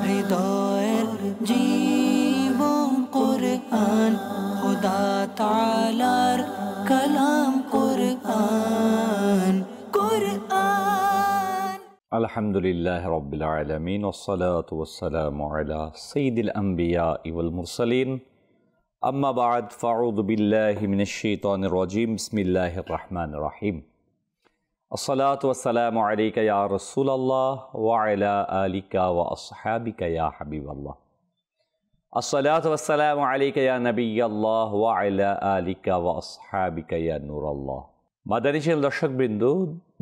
হৃদয়ের জীবন কুরআন, খোদা তাআলার কালাম কুরআন। আলহামদুলিল্লাহ রাব্বিল আলামিন ওয়াসসালাতু ওয়াসসালামু আলা সাইয়্যিদিল আমবিয়া ওয়াল মুরসালিন আম্মা বা'দ ফাআউযু বিল্লাহি মিনাশ শাইতানির রাজীম বিসমিল্লাহির রহমানির রহিম আসসালাতু ওয়াসসালামু আলাইকা ইয়া রাসূলুল্লাহ ওয়া আলা আলিকা ওয়া আসহাবিকা ইয়া হাবিবাল্লাহ আসসালাতু ওয়াসসালামু আলাইকা ইয়া নাবিয়াল্লাহ ওয়া আলা আলিকা ওয়া আসহাবিকা ইয়া নূরাল্লাহ। মাদানী চ্যানেল দর্শকবৃন্দ,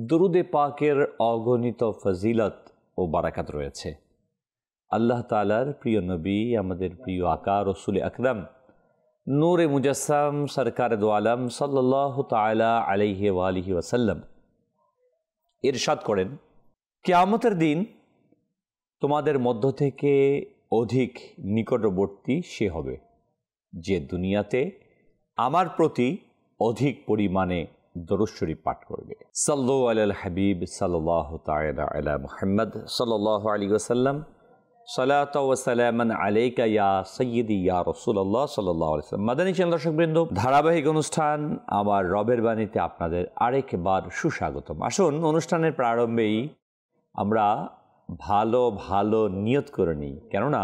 দুরুদে পাকের অগণিত ফজিলত ও বারাকাত রয়েছে। আল্লাহ তাআলার প্রিয় নবী, আমাদের প্রিয় আকা রসুল আকরাম নূরে মুজাসসাম সরকার দো আলম সাল্লাল্লাহু তাআলা আলাইহি ওয়া আলিহি ওয়াসাল্লাম ইরশাদ করেন, কিয়ামতের দিন তোমাদের মধ্য থেকে অধিক নিকটবর্তী সে হবে যে দুনিয়াতে আমার প্রতি অধিক পরিমাণে দরুদ শরীফ পাঠ করবে। সাল্লু আলাল হাবিব সাল্লাল্লাহু তাআলা আলা মুহাম্মদ সাল্লাল্লাহু আলাইহি ওয়াসাল্লাম সালাতু ওয়া সালামান আলাইকা ইয়া সাইয়্যিদি ইয়া রাসূলুল্লাহ সাল্লাল্লাহু আলাইহি ওয়াসাল্লাম। মাদানী চ্যানেল দর্শকবৃন্দ, ধারাবাহিক অনুষ্ঠান আমার রবের বাণীতে আপনাদের আরেকবার সুস্বাগতম। আসুন, অনুষ্ঠানের প্রারম্ভেই আমরা ভালো ভালো নিয়ত করে নিই, কেননা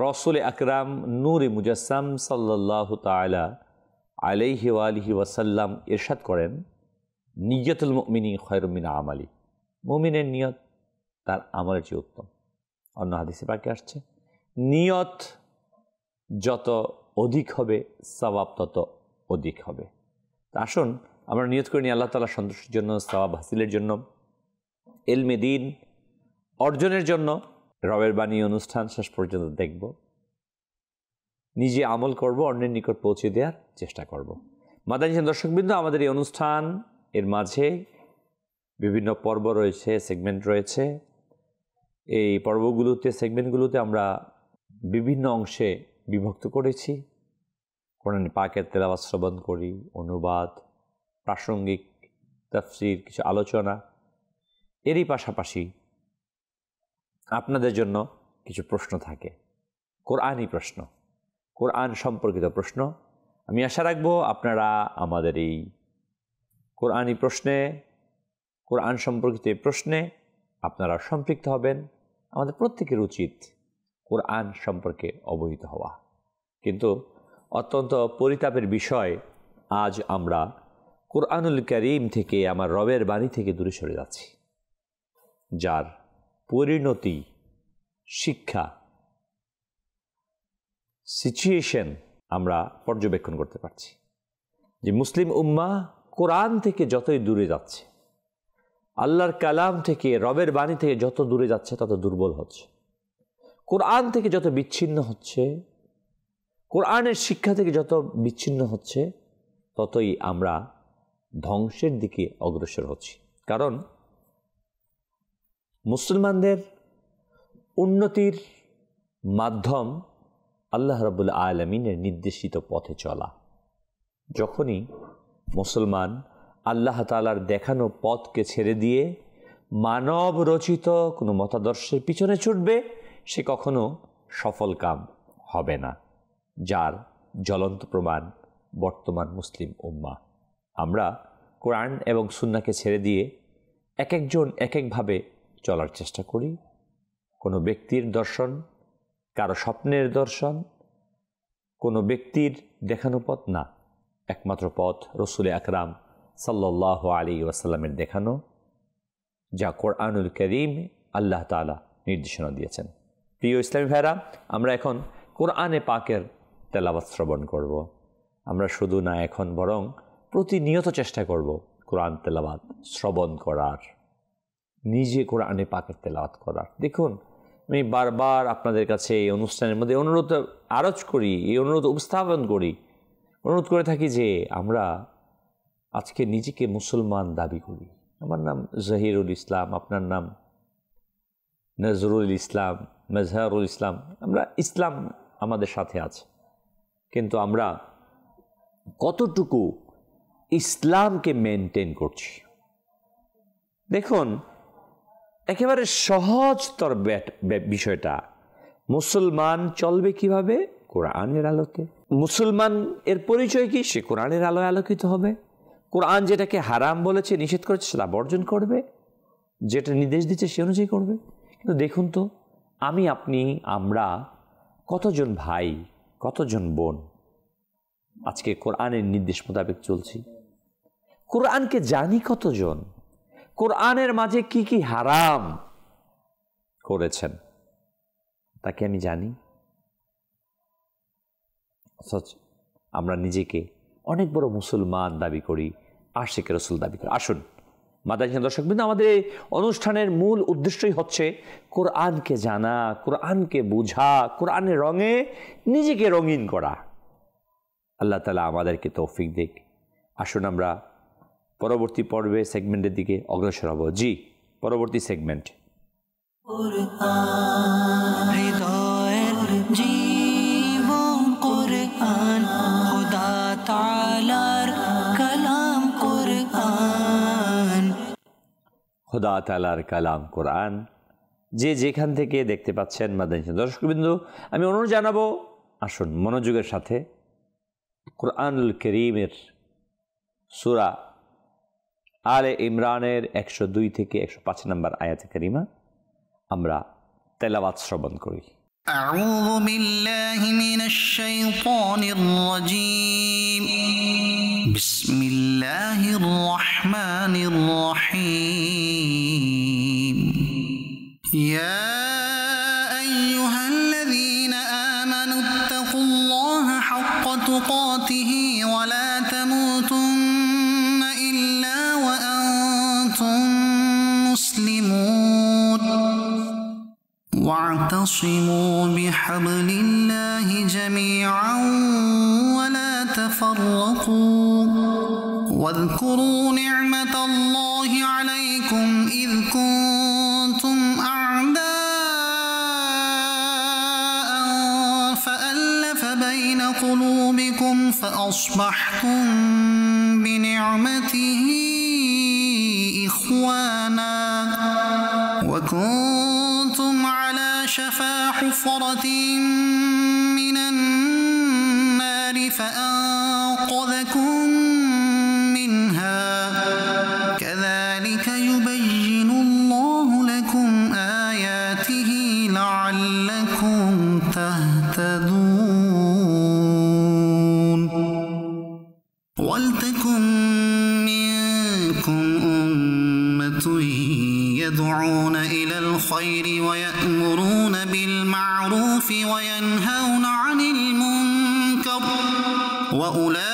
রসুল আকরাম নূরে মুজাসসাম সাল্লাল্লাহু তাআলা আলাইহি ওয়া আলিহি ওয়াসাল্লাম ইরশাদ করেন, নিয়তুল মুমিনি খায়রুম মিন আমালি। মুমিনের নিয়ত তার আমলের চেয়ে উত্তম। অন্য হাদিসে পাকে আসছে, নিয়ত যত অধিক হবে সওয়াব তত অধিক হবে। তা আসুন আমরা নিয়ত করে নিই আল্লাহ তাআলার সন্তুষ্টির জন্য, সওয়াব হাসিলের জন্য, ইলমে দ্বীন অর্জনের জন্য। রবের বাণী অনুষ্ঠান শেষ পর্যন্ত দেখব, নিজে আমল করব, অন্যের নিকট পৌঁছে দেওয়ার চেষ্টা করব। মাদানী দর্শকবৃন্দ, আমাদের এই অনুষ্ঠান এর মাঝে বিভিন্ন পর্ব রয়েছে, সেগমেন্ট রয়েছে। এই পর্বগুলোতে, সেগমেন্টগুলোতে আমরা বিভিন্ন অংশে বিভক্ত করেছি। কোরআন পাকের তেলাওয়াত শ্রবণ করি, অনুবাদ, প্রাসঙ্গিক তাফসীর, কিছু আলোচনা। এরই পাশাপাশি আপনাদের জন্য কিছু প্রশ্ন থাকে, কোরআনী প্রশ্ন, কোরআন সম্পর্কিত প্রশ্ন। আমি আশা রাখবো আপনারা আমাদের এই কোরআনী প্রশ্নে, কোরআন সম্পর্কিত এই প্রশ্নে আপনারা সম্পৃক্ত হবেন। আমাদের প্রত্যেকের উচিত কোরআন সম্পর্কে অবহিত হওয়া, কিন্তু অত্যন্ত পরিতাপের বিষয়, আজ আমরা কোরআনুল কারীম থেকে, আমার রবের বাণী থেকে দূরে সরে যাচ্ছি, যার পরিণতি, শিক্ষা, সিচুয়েশন আমরা পর্যবেক্ষণ করতে পারছি যে মুসলিম উম্মাহ কোরআন থেকে যতই দূরে যাচ্ছে, আল্লাহর কালাম থেকে, রবের বাণী থেকে যত দূরে যাচ্ছে তত দুর্বল হচ্ছে। কোরআন থেকে যত বিচ্ছিন্ন হচ্ছে, কোরআনের শিক্ষা থেকে যত বিচ্ছিন্ন হচ্ছে, ততই আমরা ধ্বংসের দিকে অগ্রসর হচ্ছি। কারণ মুসলমানদের উন্নতির মাধ্যম আল্লাহ রাব্বুল আলামিনের নির্দেশিত পথে চলা। যখনই মুসলমান আল্লাহ তাআলার দেখানো পথকে ছেড়ে দিয়ে মানব রচিত কোনো মতাদর্শের পিছনে ছুটবে, সে কখনো সফল কাম হবে না, যার জ্বলন্ত প্রমাণ বর্তমান মুসলিম উম্মাহ। আমরা কোরআন এবং সুন্নাহকে ছেড়ে দিয়ে এক একজন এক একভাবে চলার চেষ্টা করি। কোনো ব্যক্তির দর্শন, কারো স্বপ্নের দর্শন, কোনো ব্যক্তির দেখানো পথ না, একমাত্র পথ রসুল আকরাম সাল্লাল্লাহু আলাইহি ওয়াসাল্লামের দেখানো, যা কোরআনুল কারীম আল্লাহ তাআলা নির্দেশনা দিয়েছেন। প্রিয় ইসলামী ভাইরা, আমরা এখন কোরআনে পাকের তেলাওয়াত শ্রবণ করব। আমরা শুধু না, এখন বরং প্রতিনিয়ত চেষ্টা করব কোরআন তেলাওয়াত শ্রবণ করার, নিজে কোরআনে পাকের তেলাওয়াত করার। দেখুন, আমি বারবার আপনাদের কাছে এই অনুষ্ঠানের মধ্যে অনুরোধ আরজ করি, এই অনুরোধ উপস্থাপন করি, অনুরোধ করে থাকি যে আমরা আজকে নিজেকে মুসলমান দাবি করি। আমার নাম জহিরুল ইসলাম, আপনার নাম নজরুল ইসলাম, মেজহারুল ইসলাম। আমরা ইসলাম আমাদের সাথে আছে, কিন্তু আমরা কতটুকু ইসলামকে মেনটেন করছি। দেখুন, একেবারে সহজতর বিষয়টা। মুসলমান চলবে কিভাবে? কোরআনের আলোতে। মুসলমান এর পরিচয় কি? সে কোরআনের আলোয় আলোকিত হবে। কোরআন যেটাকে হারাম বলেছে, নিষেধ করেছে, সেটা বর্জন করবে, যেটা নির্দেশ দিচ্ছে সে অনুযায়ী করবে। কিন্তু দেখুন তো, আমি, আপনি, আমরা কতজন ভাই, কতজন বোন আজকে কোরআনের নির্দেশ মোতাবেক চলছি? কোরআনকে জানি কতজন? কোরআনের মাঝে কি কি হারাম করেছেন তাকে আমি জানি? অথচ আমরা নিজেকে অনেক বড় মুসলমান দাবি করি, আশিক রাসূল দাবি করি। আসুন মাদানী দর্শকবৃন্দ, আমাদের এই অনুষ্ঠানের মূল উদ্দেশ্যই হচ্ছে কোরআনকে জানা, কোরআনকে বোঝা, কোরআনের রঙে নিজেকে রঙিন করা। আল্লাহ তাআলা আমাদেরকে তৌফিক দিক। আসুন আমরা পরবর্তী পর্বে সেগমেন্টের দিকে অগ্রসর হব। জি, পরবর্তী সেগমেন্ট হৃদয়ের জীবন কোরআন, খোদা তাআলার কালাম কোরআন। খোদা তাআলার কালাম কোরআন। যে যেখান থেকে দেখতে পাচ্ছেন মাদানী দর্শকবৃন্দ, আমি অনুরোধ জানাবো, আসুন মনোযোগের সাথে কোরআনুল কারীমের সূরা আলে ইমরানের 102 থেকে 105 নম্বর আয়াতে কারিমা আমরা তেলাওয়াত শ্রবণ করি। أعوذ بالله من الشيطان الرجيم. بسم الله الرحمن الرحيم. يا أيها الذين آمنوا اتقوا الله حق تقاته ولا تموتن إلا وأنتم مسلمون. واعتصموا بحبل الله جميعا ولا تفرقوا. واذكروا نعمة الله عليكم إذ كنتم أعداء فألف بين قلوبكم فأصبحتم بنعمته إخوانا وكنتم على شفا حفرة من النار فأنقذكم منها. كذلك يبين الله لكم آياته لعلكم تهتدون. ولتكن منكم أمة يدعون إلى الخير ويأمرون بالمعروف وينهون عن المنكر وأولئك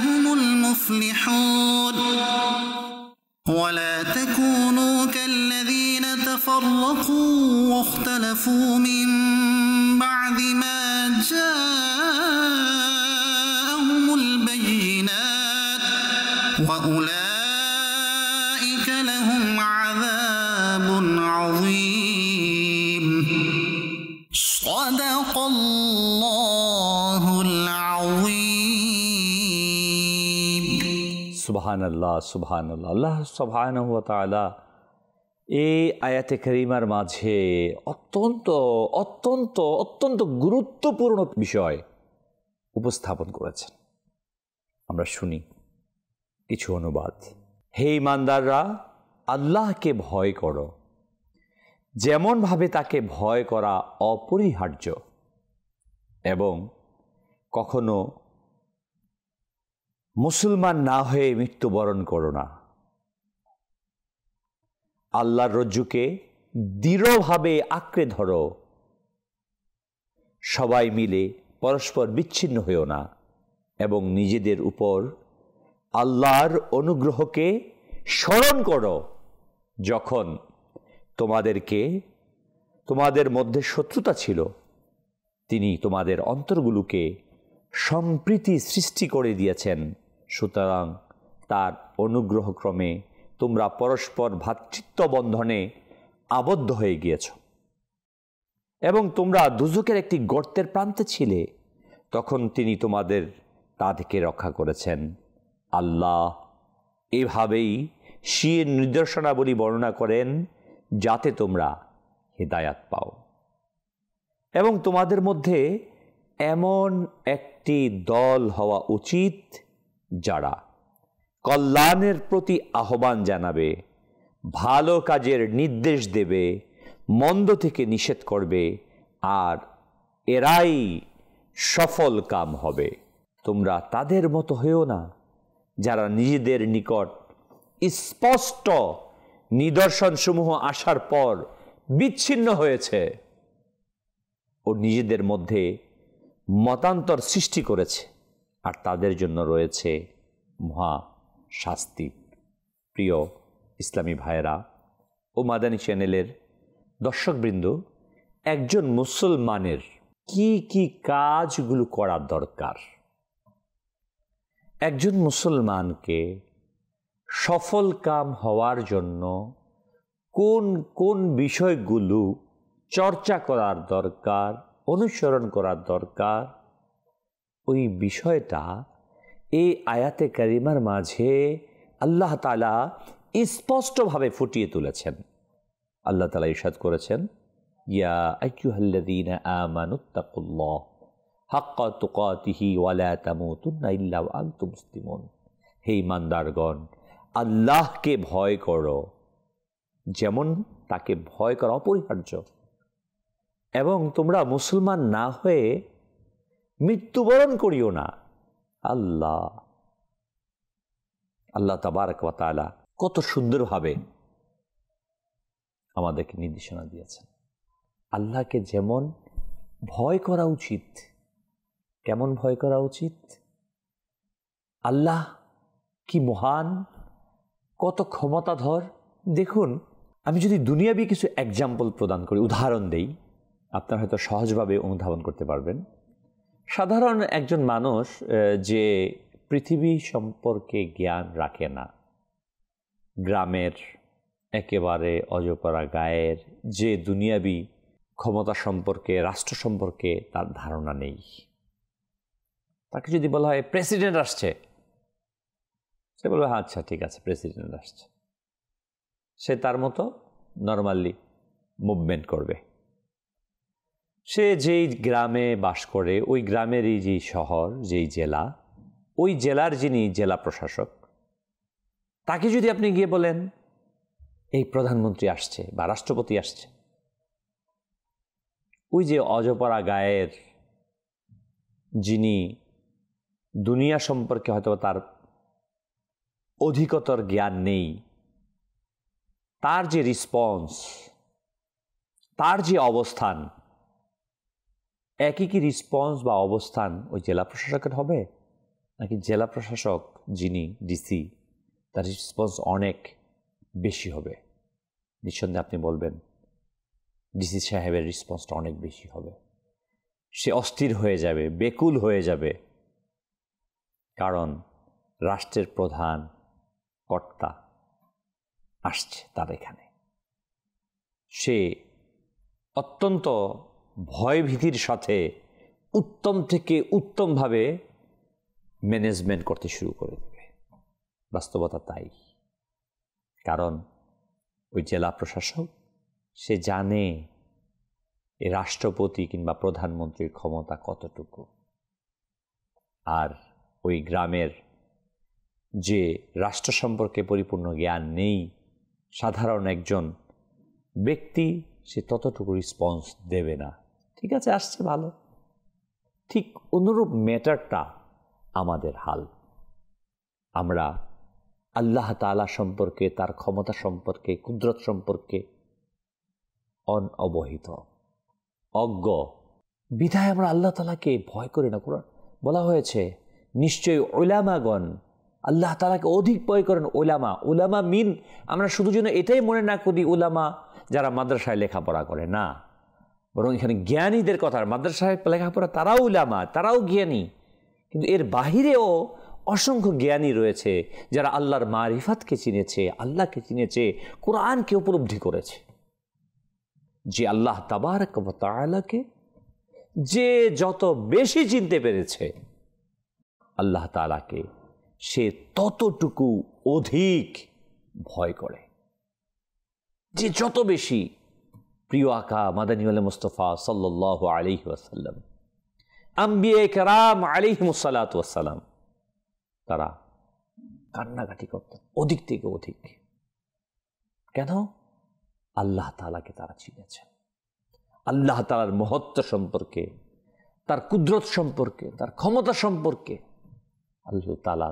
هم المفلحون. ولا تكونوا كالذين تفرقوا واختلفوا من بعد ما جاءهم البينات وأولئك لهم عذاب عظيم. صدق الله العظيم. সুবহানাল্লাহ, সুবহানাল্লাহ। আল্লাহ সুবহানাহু ওয়া তাআলা এই আয়াতে কারিমার মাঝে অত্যন্ত অত্যন্ত অত্যন্ত গুরুত্বপূর্ণ বিষয় উপস্থাপন করেছেন। আমরা শুনি কিছু অনুবাদ। হে ঈমানদাররা, আল্লাহকে ভয় করো যেমনভাবে তাকে ভয় করা অপরিহার্য, এবং কখনো মুসলমান না হয়ে মৃত্যুবরণ করো না। আল্লাহর রজ্জুকে দৃঢ়ভাবে আঁকড়ে ধরো, সবাই মিলে পরস্পর বিচ্ছিন্ন হয়েও না, এবং নিজেদের উপর আল্লাহর অনুগ্রহকে স্মরণ করো যখন তোমাদের মধ্যে শত্রুতা ছিল। তিনি তোমাদের অন্তরগুলোকে সম্প্রীতি সৃষ্টি করে দিয়েছেন, সুতরাং তার অনুগ্রহক্রমে তোমরা পরস্পর ভ্রাতৃত্ব বন্ধনে আবদ্ধ হয়ে গিয়েছ, এবং তোমরা দুজকের একটি গর্তের প্রান্তে ছিলে, তখন তিনি তোমাদের তা থেকে রক্ষা করেছেন। আল্লাহ এভাবেই সেই নিদর্শনাবলী বর্ণনা করেন যাতে তোমরা হিদায়াত পাও। এবং তোমাদের মধ্যে এমন একটি দল হওয়া উচিত যারা কল্যাণের প্রতি আহ্বান জানাবে, ভালো কাজের নির্দেশ দেবে, মন্দ থেকে নিষেধ করবে, আর এরাই সফল কাম হবে। তোমরা তাদের মতো হয়েও না যারা নিজেদের নিকট স্পষ্ট নিদর্শনসমূহ আসার পর বিচ্ছিন্ন হয়েছে ও নিজেদের মধ্যে মতান্তর সৃষ্টি করেছে, আর তাদের জন্য রয়েছে মহা শাস্তি। প্রিয় ইসলামী ভাইয়েরা ও মাদানী চ্যানেলের দর্শকবৃন্দ, একজন মুসলমানের কি কি কাজগুলো করা দরকার? একজন মুসলমানকে সফল কাম হওয়ার জন্য কোন কোন বিষয়গুলো চর্চা করার দরকার, অনুসরণ করার দরকার, ওই বিষয়টা এই আয়াতে কারিমার মাঝে আল্লাহ তাআলা স্পষ্টভাবে ফুটিয়ে তুলেছেন। আল্লাহ তাআলা ইরশাদ করেছেন, ইয়া আইয়ুহাল্লাযীনা আমানুত্তাকুল্লাহ হাক্কা তুকাতিহি ওয়া লা তামুতুন্না ইল্লা ওয়া আনতুম মুসলিমুন। হে ঈমানদারগণ, আল্লাহকে ভয় করো যেমন তাকে ভয় করা অপরিহার্য, এবং তোমরা মুসলমান না হয়ে মৃত্যুবরণ করিও না। আল্লাহ তাবারক ওয়া তাআলা কত সুন্দরভাবে আমাদেরকে নির্দেশনা দিয়েছেন। আল্লাহকে যেমন ভয় করা উচিত, কেমন ভয় করা উচিত? আল্লাহ কি মহান, কত ক্ষমতাধর। দেখুন, আমি যদি দুনিয়াবি কিছু এক্সাম্পল প্রদান করি, উদাহরণ দেই, আপনারা হয়তো সহজভাবে অনুধাবন করতে পারবেন। সাধারণ একজন মানুষ যে পৃথিবী সম্পর্কে জ্ঞান রাখে না, গ্রামের একেবারে অজপাড়া গায়ের যে দুনিয়াবি ক্ষমতা সম্পর্কে, রাষ্ট্র সম্পর্কে তার ধারণা নেই, তাকে যদি বলা হয় প্রেসিডেন্ট আসছে, সে বলবে আচ্ছা ঠিক আছে প্রেসিডেন্ট আসছে, সে তার মতো নর্মালি মুভমেন্ট করবে। সে যেই গ্রামে বাস করে, ওই গ্রামেরই যেই শহর, যেই জেলা, ওই জেলার যিনি জেলা প্রশাসক, তাকে যদি আপনি গিয়ে বলেন এই প্রধানমন্ত্রী আসছে বা রাষ্ট্রপতি আসছে, ওই যে অজপাড়া গায়ের যিনি দুনিয়া সম্পর্কে হয়তো তার অধিকতর জ্ঞান নেই, তার যে রেসপন্স, তার যে অবস্থান, একই কি রেসপন্স বা অবস্থান ওই জেলা প্রশাসকের হবে? নাকি জেলা প্রশাসক যিনি ডিসি, তার রেসপন্স অনেক বেশি হবে? নিঃসন্দেহে আপনি বলবেন ডিসি সাহেবের রেসপন্সটা অনেক বেশি হবে। সে অস্থির হয়ে যাবে, বেকুল হয়ে যাবে, কারণ রাষ্ট্রের প্রধান কর্তা আসছে তার এখানে। সে অত্যন্ত ভয়ভীতির সাথে উত্তম থেকে উত্তমভাবে ম্যানেজমেন্ট করতে শুরু করে দেবে। বাস্তবতা তাই, কারণ ওই জেলা প্রশাসক সে জানে এই রাষ্ট্রপতি কিংবা প্রধানমন্ত্রীর ক্ষমতা কতটুকু, আর ওই গ্রামের যে রাষ্ট্র সম্পর্কে পরিপূর্ণ জ্ঞান নেই, সাধারণ একজন ব্যক্তি, সে ততটুকু রেসপন্স দেবে না। ঠিক আছে আসছে ভালো। ঠিক অনুরূপ ম্যাটারটা আমাদের হাল। আমরা আল্লাহ তাআলা সম্পর্কে, তার ক্ষমতা সম্পর্কে, কুদরত সম্পর্কে অনবহিত, অজ্ঞ বিধায় আমরা আল্লাহ তাআলাকে ভয় করি না। কোরআন বলা হয়েছে নিশ্চয়ই উলামাগণ আল্লাহ তাআলাকে অধিক ভয় করেন। উলামা মিন, আমরা শুধু যেন এটাই মনে না করি উলামা যারা মাদ্রাসায় লেখাপড়া করে, না, বরং এখানে জ্ঞানীদের কথা। মাদ্রাসায় লেখাপড়া তারাও উলামা, তারাও জ্ঞানী, কিন্তু এর বাহিরেও অসংখ্য জ্ঞানী রয়েছে যারা আল্লাহর মারিফাতকে চিনেছে, আল্লাহকে চিনেছে, কোরআনকে উপলব্ধি করেছে। যে আল্লাহ তাবারক ওয়া তাআলাকে যে যত বেশি চিনতে পেরেছে, আল্লাহ তাআলাকে সে ততটুকু অধিক ভয় করে, যে যত বেশি প্রিয় আকা মাদানী মুস্তফা সাল্লাল্লাহু আলাইহি ওয়াসাল্লাম, আম্বিয়া কেরাম আলাইহিমুস সালাতু ওয়াস সালাম, তারা কান্নাকাটি করতেন অধিক থেকে অধিক। কেন? আল্লাহ তাআলাকে তারা চিনেছেন, আল্লাহ তাআলার মহত্ব সম্পর্কে, তার কুদরত সম্পর্কে, তার ক্ষমতা সম্পর্কে আল্লাহ তাআলা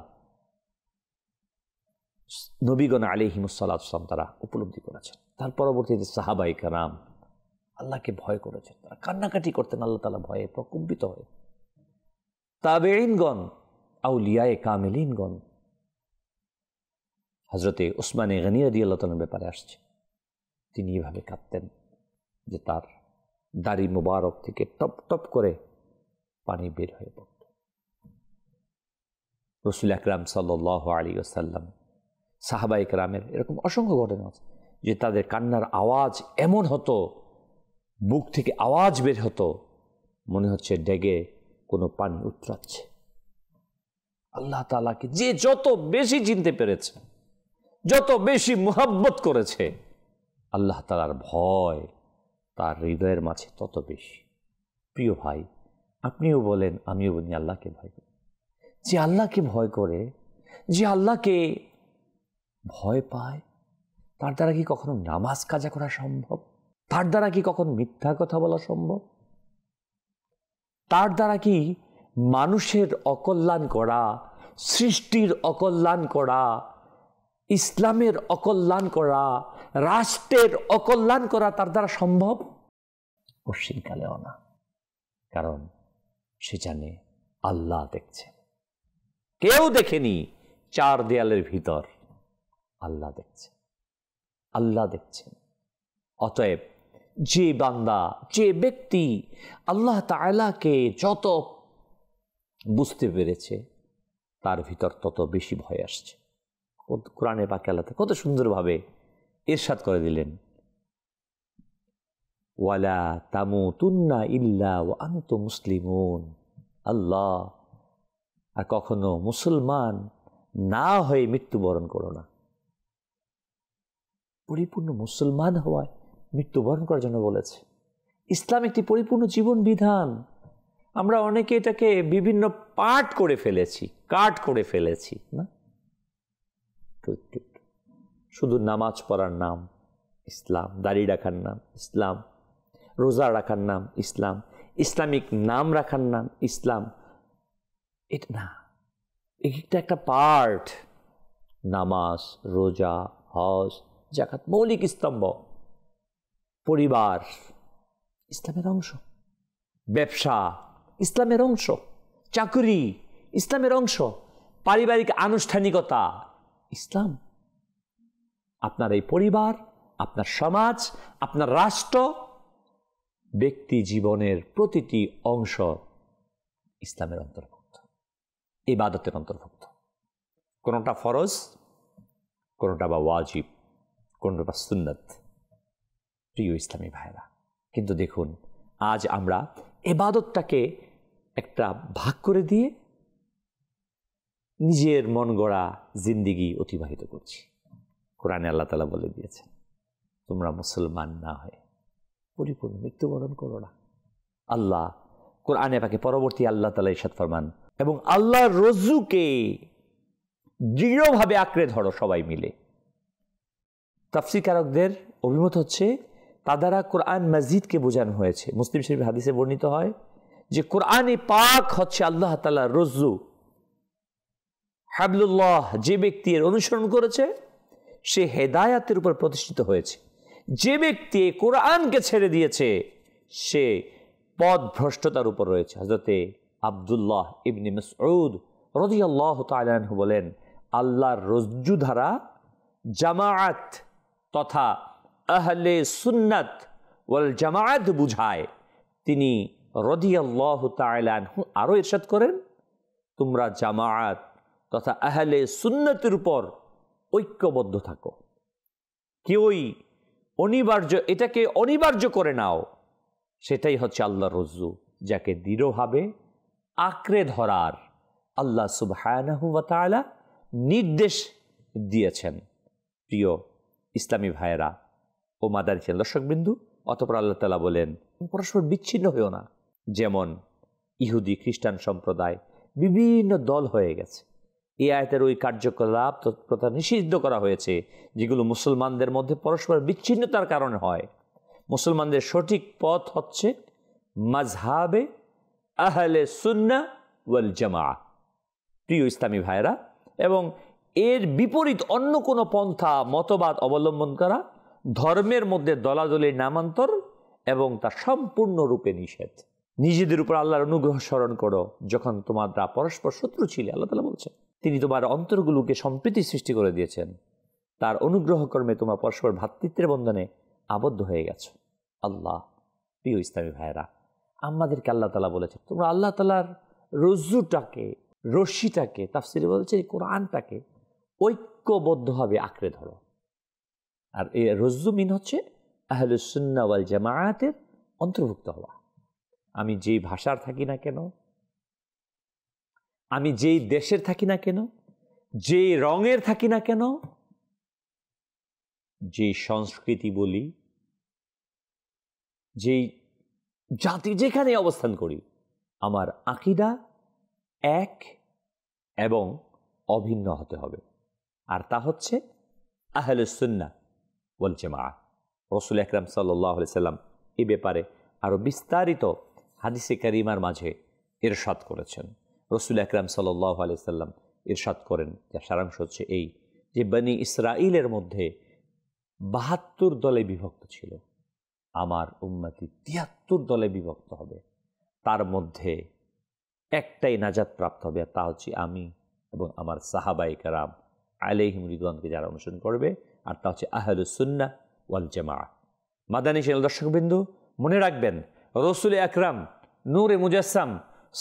নবীগণ আলাইহিমুস সালাতু ওয়াস সালাম তারা উপলব্ধি করেছেন। তার পরবর্তীতে সাহাবায়ে কেরাম আল্লাহকে ভয় করেছেন, তারা কান্নাকাটি করতেন আল্লাহ তাআলা ভয়ে প্রকম্পিত হয়ে। তাবেঈনগণ, আউলিয়ায়ে কামিলিনগণ, হযরতে উসমানে গনি রাদিয়াল্লাহু তাআলার ব্যাপারে আসছে, তিনি এভাবে কাঁদতেন যে তার দাড়ি মুবারক থেকে টপ টপ করে পানি বের হয়ে পড়ত। রাসূল আকরাম সাল্লাল্লাহু আলাইহি ওয়াসাল্লাম, সাহাবায়ে কেরামের এরকম অসংখ্য ঘটনা আছে যে তাদের কান্নার আওয়াজ এমন হতো, বুক থেকে আওয়াজ বের হতো, মনে হচ্ছে ডেগে কোনো পানি উতরাচ্ছে। আল্লাহ তাআলাকে যে যত বেশি চিনতে পেরেছে, যত বেশি মুহাব্বত করেছে, আল্লাহ তাআলার ভয় তার হৃদয়ের মাঝে তত বেশি। প্রিয় ভাই, আপনিও বলেন, আমিও বলি, আল্লাহকে ভয় করি। যে আল্লাহকে ভয় করে, যে আল্লাহকে ভয় পায়, তার দ্বারা কি কখনো নামাজ কাজা করা সম্ভব? তার দ্বারা কি কখনো মিথ্যা কথা বলা সম্ভব? তার দ্বারা কি মানুষের অকল্যাণ করা, সৃষ্টির অকল্যাণ করা, ইসলামের অকল্যাণ করা, রাষ্ট্রের অকল্যাণ করা তার দ্বারা সম্ভব? পশ্চিমকালেও না। কারণ সে জানে আল্লাহ দেখছেন, কেউ দেখেনি, চার দেয়ালের ভিতর আল্লাহ দেখছেন, আল্লাহ দেখছেন। অতএব যে বান্দা, যে ব্যক্তি আল্লাহ তাআলাকে যত বুঝতে পেরেছে, তার ভিতর তত বেশি ভয় আসছে। কোরআনে পাকে আল্লাহ কত সুন্দরভাবে ইরশাদ করে দিলেন, ওয়ালা তামুতুন্না ইল্লা ওয়া আনতুম মুসলিমুন। আল্লাহ, আর কখনো মুসলমান না হয়ে মৃত্যুবরণ করো না। পরিপূর্ণ মুসলমান হওয়ায় মৃত্যুবরণ করার জন্য বলেছে। ইসলাম একটি পরিপূর্ণ জীবন বিধান। আমরা অনেকে এটাকে বিভিন্ন পার্ট করে ফেলেছি, কাট করে ফেলেছি না। শুধু নামাজ পড়ার নাম ইসলাম, দাড়ি রাখার নাম ইসলাম, রোজা রাখার নাম ইসলাম, ইসলামিক নাম রাখার নাম ইসলাম। এটা না, এটা একটা পার্ট। নামাজ, রোজা, হজ, যাকাত মৌলিক স্তম্ভ। পরিবার ইসলামের অংশ, ব্যবসা ইসলামের অংশ, চাকরি ইসলামের অংশ, পারিবারিক আনুষ্ঠানিকতা ইসলাম। আপনার এই পরিবার, আপনার সমাজ, আপনার রাষ্ট্র, ব্যক্তি জীবনের প্রতিটি অংশ ইসলামের অন্তর্ভুক্ত, ইবাদতের অন্তর্ভুক্ত। কোনোটা ফরজ, কোনোটা বা ওয়াজিব, কোনোটা বা সুন্নত। প্রিয় ইসলামী ভাইরা, কিন্তু দেখুন আজ আমরা ইবাদতটাকে একটা ভাগ করে দিয়ে নিজের মন গড়া জিন্দিগি অতিবাহিত করছি। কোরআনে আল্লাহ তাআলা বলে দিয়েছেন, তোমরা মুসলমান না হয়ে পরিপূর্ণ মৃত্যুবরণ করো না। আল্লাহ কোরআনে পাকে পরবর্তী আল্লাহ তাআলা ইরশাদ ফরমান, এবং আল্লাহর রজ্জুকে দৃঢ়ভাবে আঁকড়ে ধরো সবাই মিলে। তাফসীরকারকদের অভিমত হচ্ছে, তা দ্বারা কোরআন মাজিদকে বোঝানো হয়েছে। মুসলিম শরীফ হাদিসে বর্ণিত হয় যে কোরআনে পাক হচ্ছে আল্লাহ তাআলার রজ্জু, হাবলুল্লাহ। যে ব্যক্তি এর অনুসরণ করেছে সে হেদায়াতের উপর প্রতিষ্ঠিত হয়েছে। যে ব্যক্তি কোরআনকে ছেড়ে দিয়েছে সে পথ ভ্রষ্টতার উপর রয়েছে। হযরতে আব্দুল্লাহ ইবনে মাসউদ রাদিয়াল্লাহু তাআলা আনহু বলেন, আল্লাহর রজ্জু ধারা জামাআত তথা আহলে সুন্নাত ওয়াল জামাআত বুঝায়। তিনি রাদিয়াল্লাহু তাআলা আনহু আরো ইরশাদ করেন, তোমরা জামাআত তথা আহলে সুন্নাতের উপর ঐক্যবদ্ধ থাকো। কেউই অনিবার্য, এটাকে অনিবার্য করে নাও। সেটাই হচ্ছে আল্লাহর রজ্জু, যাকে দৃঢ়ভাবে আঁকড়ে ধরার আল্লাহ সুবহানাহু ওয়া তাআলা নির্দেশ দিয়েছেন। প্রিয় ইসলামী ভাইয়েরা ও মাদানী চ্যানেল দর্শকবিন্দু, অতঃপর আল্লাহ তাআলা বলেন পরস্পর বিচ্ছিন্ন হইও না। যেমন ইহুদি খ্রিস্টান সম্প্রদায় বিভিন্ন দল হয়ে গেছে, এই আয়াতের ওই কার্যকলাপ তৎপরতা নিষিদ্ধ করা হয়েছে যেগুলো মুসলমানদের মধ্যে পরস্পর বিচ্ছিন্নতার কারণে হয়। মুসলমানদের সঠিক পথ হচ্ছে মাযহাবে আহলে সুন্নাহ ওয়াল জামাআহ। প্রিয় ইসলামী ভাইরা, এবং এর বিপরীত অন্য কোনো পন্থা মতবাদ অবলম্বন করা ধর্মের মধ্যে দলাদলির নামান্তর এবং তা সম্পূর্ণরূপে নিষেধ। নিজেদের উপর আল্লাহর অনুগ্রহ স্মরণ করো যখন তোমরা পরস্পর শত্রু ছিলে। আল্লাহ তাআলা বলছেন তিনি তোমার অন্তরগুলোকে সম্প্রীতি সৃষ্টি করে দিয়েছেন, তার অনুগ্রহ কর্মে তোমরা পরস্পর ভ্রাতৃত্বের বন্ধনে আবদ্ধ হয়ে গেছো। আল্লাহ, প্রিয় ইসলামী ভাইয়েরা, আমাদেরকে আল্লাহ তাআলা বলেছেন তোমরা আল্লাহ তাআলার রজ্জুটাকে, রশ্মিটাকে, তাফসিরে বলছে কোরআনটাকে ঐক্যবদ্ধভাবে আঁকড়ে ধরো। আর এই রজ্জু মিন হচ্ছে আহলুস সুন্নাহ ওয়াল জামাআতের অন্তর্ভুক্ত হওয়া। আমি যেই ভাষার থাকি না কেন, আমি যেই দেশের থাকি না কেন, যেই রঙের থাকি না কেন, যেই সংস্কৃতি বলি, যেই জাতি যেখানে অবস্থান করি, আমার আকীদা এক এবং অভিন্ন হতে হবে। আর তা হচ্ছে আহলুস সুন্নাহ ওয়াল জামাআহ। রাসূল আকরাম সাল্লাল্লাহু আলাইহি সাল্লাম এই ব্যাপারে আরো বিস্তারিত হাদিসে কারিমার মাঝে ইরশাদ করেছেন। রাসূল আকরাম সাল্লাল্লাহু আলাইহি সাল্লাম ইরশাদ করেন, যার সারাংশ হচ্ছে এই যে বনি ইসরাইলের মধ্যে ৭২ দলে বিভক্ত ছিল, আমার উম্মতি ৭৩ দলে বিভক্ত হবে, তার মধ্যে একটাই নাজাত প্রাপ্ত হবে, আর তা হচ্ছে আমি এবং আমার সাহাবায়ে কেরাম আলাইহিম রিদওয়ানকে যারা অনুসরণ করবে, আর তা হচ্ছে আহলুস সুন্নাহ ওয়াল জামাআহ। মাদানী চ্যানেল দর্শকবৃন্দ, মনে রাখবেন রাসূল আকরাম নূরে মুজাসসাম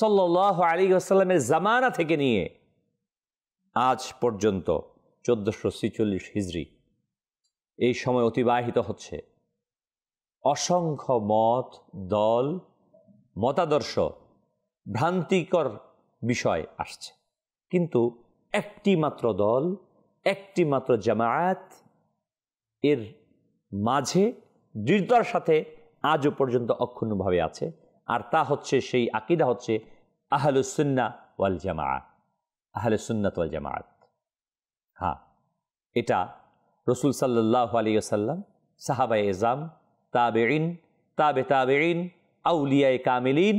সাল্লাল্লাহু আলাইহি ওয়াসাল্লামের জামানা থেকে নিয়ে আজ পর্যন্ত 1446 হিজরি এই সময় অতিবাহিত হচ্ছে। অসংখ্য মত, দল, মতাদর্শ, ভ্রান্তিকর বিষয় আসছে, কিন্তু একটি মাত্র দল, একটি মাত্র জামায়াত এর মাঝে দৃঢ়তার সাথে আজও পর্যন্ত অক্ষুণ্ণভাবে আছে, আর তা হচ্ছে সেই আকীদা হচ্ছে আহলুস সুন্নাহ ওয়াল জামাআহ। আহলুস সুন্নাহ ওয়াল জামাআত, হ্যাঁ, এটা রাসূল সাল্লাল্লাহু আলাইহি ওয়াসাল্লাম, সাহাবায়ে এজাম, তাবেঈন, তাবেঈন, আউলিয়ায়ে কামিলিন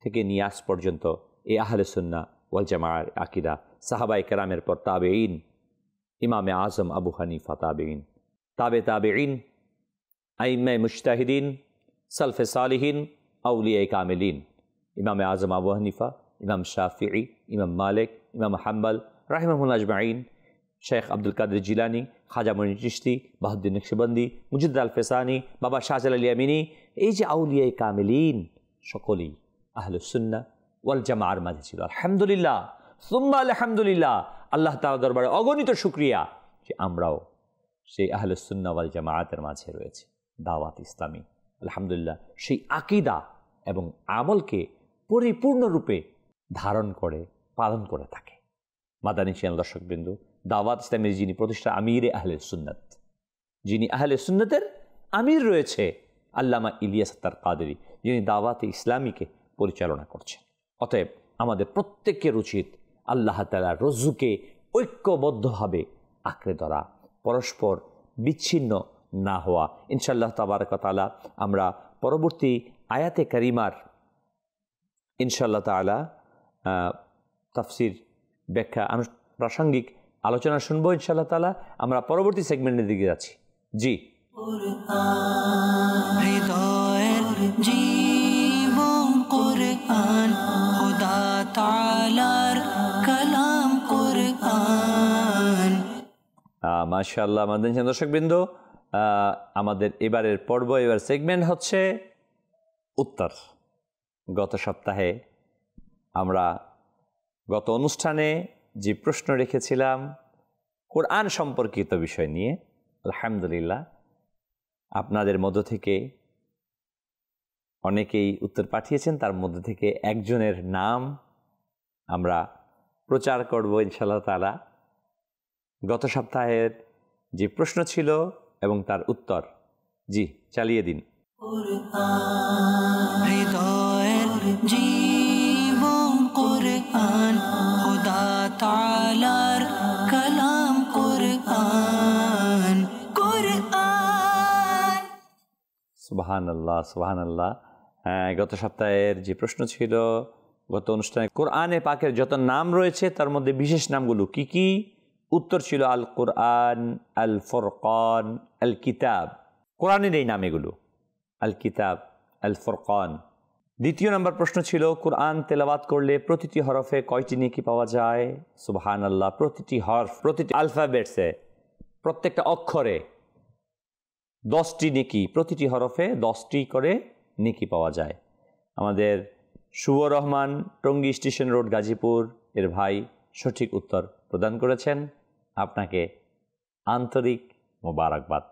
থেকে নিয়ে আজ পর্যন্ত এই আহলে সুন্নাহ ওয়াল জামাআর আকীদা। সাহাবায়ে কেরামের পর তাবেঈন, ইমামে আজম আবু হানিফা তাবেঈন, তাবেঈন, আইম্মায়ে মুজতাহিদিন, সালফে সালিহিন, আউলিয়ায়ে কামিলিন, ইমামে আজম আবু হানিফা, ইমাম শাফিঈ, ইমাম মালিক, ইমাম হাম্বল রাহিমাহুল্লাহ আজমাইন, শেখ আব্দুল কাদের জিলানী, খাজা মঈনুদ্দিন চিশতি, বাহাউদ্দিন নকশবন্দি, মুজাদ্দিদ আল ফেসানি, বাবা শাহজালাল ইয়ামিনী, এই যে আউলিয়ায়ে কামিলিন সকলেই আহলুস সুন্নাহ ওয়াল জামাআর মাঝে ছিল। আলহামদুলিল্লাহ, সুম্মা আলহামদুলিল্লাহ, আল্লাহ তাআলার দরবারে অগণিত শুকরিয়া যে আমরাও সেই আহলুস সুন্নাহ ওয়াল জামাআতের মাঝে রয়েছে। দাওয়াত ইসলামী আলহামদুলিল্লাহ সেই আকীদা এবং আমলকে পরিপূর্ণরূপে ধারণ করে পালন করে থাকে। মাদানী চ্যানেল দর্শকবৃন্দ, দাওয়াত ইসলামের যিনি প্রতিষ্ঠা আমিরে আহলে সুন্নাত, যিনি আহলে সুন্নাতের আমির রয়েছে আল্লামা ইলিয়াস আত্তার কাদেরী, যিনি দাওয়াতে ইসলামীকে পরিচালনা করছেন। অতএব আমাদের প্রত্যেকের উচিত আল্লাহ তাআলার রজ্জুকে ঐক্যবদ্ধভাবে আঁকড়ে ধরা, পরস্পর বিচ্ছিন্ন না হওয়া। ইনশাআল্লাহ তাবারক ওয়া তাআলা আমরা পরবর্তী আয়াতে কারিমার ইনশাআল্লাহ তাআলা তাফসির, ব্যাখ্যা, প্রাসঙ্গিক আলোচনা শুনবো ইনশাআল্লাহ তাআলা। আমরা পরবর্তী সেগমেন্টের দিকে যাচ্ছি। জি, হৃদয়ের জীবন কুরআন, খোদা তাআলার কালাম কুরআন। মাশাআল্লাহ। মাদানী চ্যানেল দর্শকবৃন্দ, আমাদের এবারের পর্ব, এবার সেগমেন্ট হচ্ছে উত্তর। গত সপ্তাহে আমরা গত অনুষ্ঠানে যে প্রশ্ন রেখেছিলাম কোরআন সম্পর্কিত বিষয় নিয়ে, আলহামদুলিল্লাহ আপনাদের মধ্য থেকে অনেকেই উত্তর পাঠিয়েছেন। তার মধ্য থেকে একজনের নাম আমরা প্রচার করব ইনশাআল্লাহ তাআলা। গত সপ্তাহের যে প্রশ্ন ছিল এবং তার উত্তর। জি, চালিয়ে দিন। হৃদয়ের জীবন কুরআন, খোদা তাআলার কালাম কুরআন, কুরআন। সুবহানাল্লাহ, সুবহানাল্লাহ। হ্যাঁ, গত সপ্তাহের যে প্রশ্ন ছিল, গত অনুষ্ঠানে কোরআনে পাকের যত নাম রয়েছে তার মধ্যে বিশেষ নামগুলো কি কি? উত্তর ছিল আল কোরআন, আল ফুরকান, আল কিতাব। কোরআনের এই নাম এগুলো, আল কিতাব, আল ফুরকান। দ্বিতীয় নম্বর প্রশ্ন ছিল কোরআন তেলাওয়াত করলে প্রতিটি হরফে কয়টি নেকি পাওয়া যায়? সুবহানাল্লাহ, প্রতিটি হরফ, প্রতিটি আলফাবেটসে, প্রত্যেকটা অক্ষরে 10টি নেকি, প্রতিটি হরফে 10টি করে নেকি পাওয়া যায়। আমাদের শুভ রহমান, টঙ্গী স্টেশন রোড, গাজীপুর এর ভাই সঠিক উত্তর প্রদান করেছেন। আপনাকে আন্তরিক মোবারকবাদ।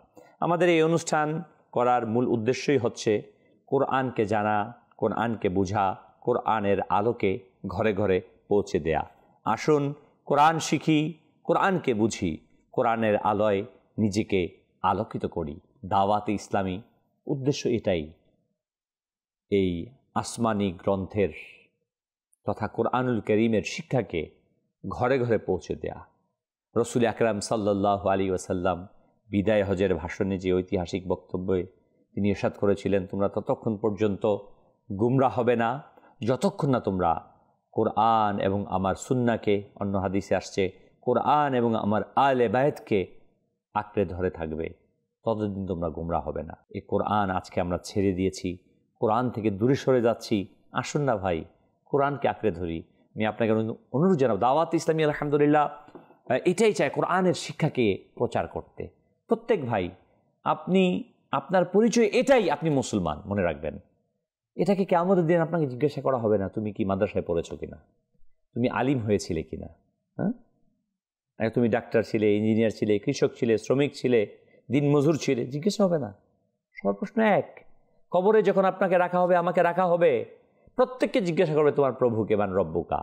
আমাদের এই অনুষ্ঠান করার মূল উদ্দেশ্যই হচ্ছে কোরআনকে জানা, কোরআনকে বুঝা, কোরআনের আলোকে ঘরে ঘরে পৌঁছে দেয়া। আসুন কোরআন শিখি, কোরআনকে বুঝি, কোরআনের আলোয় নিজেকে আলোকিত করি। দাওয়াতে ইসলামী উদ্দেশ্য এটাই, এই আসমানি গ্রন্থের তথা কোরআনুল কারীমের শিক্ষাকে ঘরে ঘরে পৌঁছে দেয়া। রসুল আকরাম সাল্লাল্লাহু আলাইহি ওয়াসাল্লাম বিদায় হজের ভাষণে যে ঐতিহাসিক বক্তব্যে তিনি ইরশাদ করেছিলেন, তোমরা ততক্ষণ পর্যন্ত গুমরাহ হবে না যতক্ষণ না তোমরা কোরআন এবং আমার সুন্নাহকে, অন্য হাদিসে আসছে কোরআন এবং আমার আলে বায়তকে আঁকড়ে ধরে থাকবে, ততদিন তোমরা গুমরাহ হবে না। এই কোরআন আজকে আমরা ছেড়ে দিয়েছি, কোরআন থেকে দূরে সরে যাচ্ছি। আসুন না ভাই, কোরআনকে আঁকড়ে ধরি। আমি আপনাকে অনুরোধ জানাব, দাওয়াত ইসলামী আলহামদুলিল্লাহ এটাই চায়, কোরআনের শিক্ষাকে প্রচার করতে। প্রত্যেক ভাই, আপনি আপনার পরিচয় এটাই, আপনি মুসলমান, মনে রাখবেন। এটাকে কিয়ামতের দিন আপনাকে জিজ্ঞাসা করা হবে না তুমি কি মাদ্রাসায় পড়েছো কিনা, তুমি আলিম হয়েছিলে কিনা, হ্যাঁ, তুমি ডাক্তার ছিলে, ইঞ্জিনিয়ার ছিলে, কৃষক ছিলে, শ্রমিক ছিলে, দিনমজুর ছিলে, জিজ্ঞাসা হবে না। সবার প্রশ্ন এক। কবরে যখন আপনাকে রাখা হবে, আমাকে রাখা হবে, প্রত্যেককে জিজ্ঞাসা করবে তোমার প্রভুকে, মান রব্বুকা।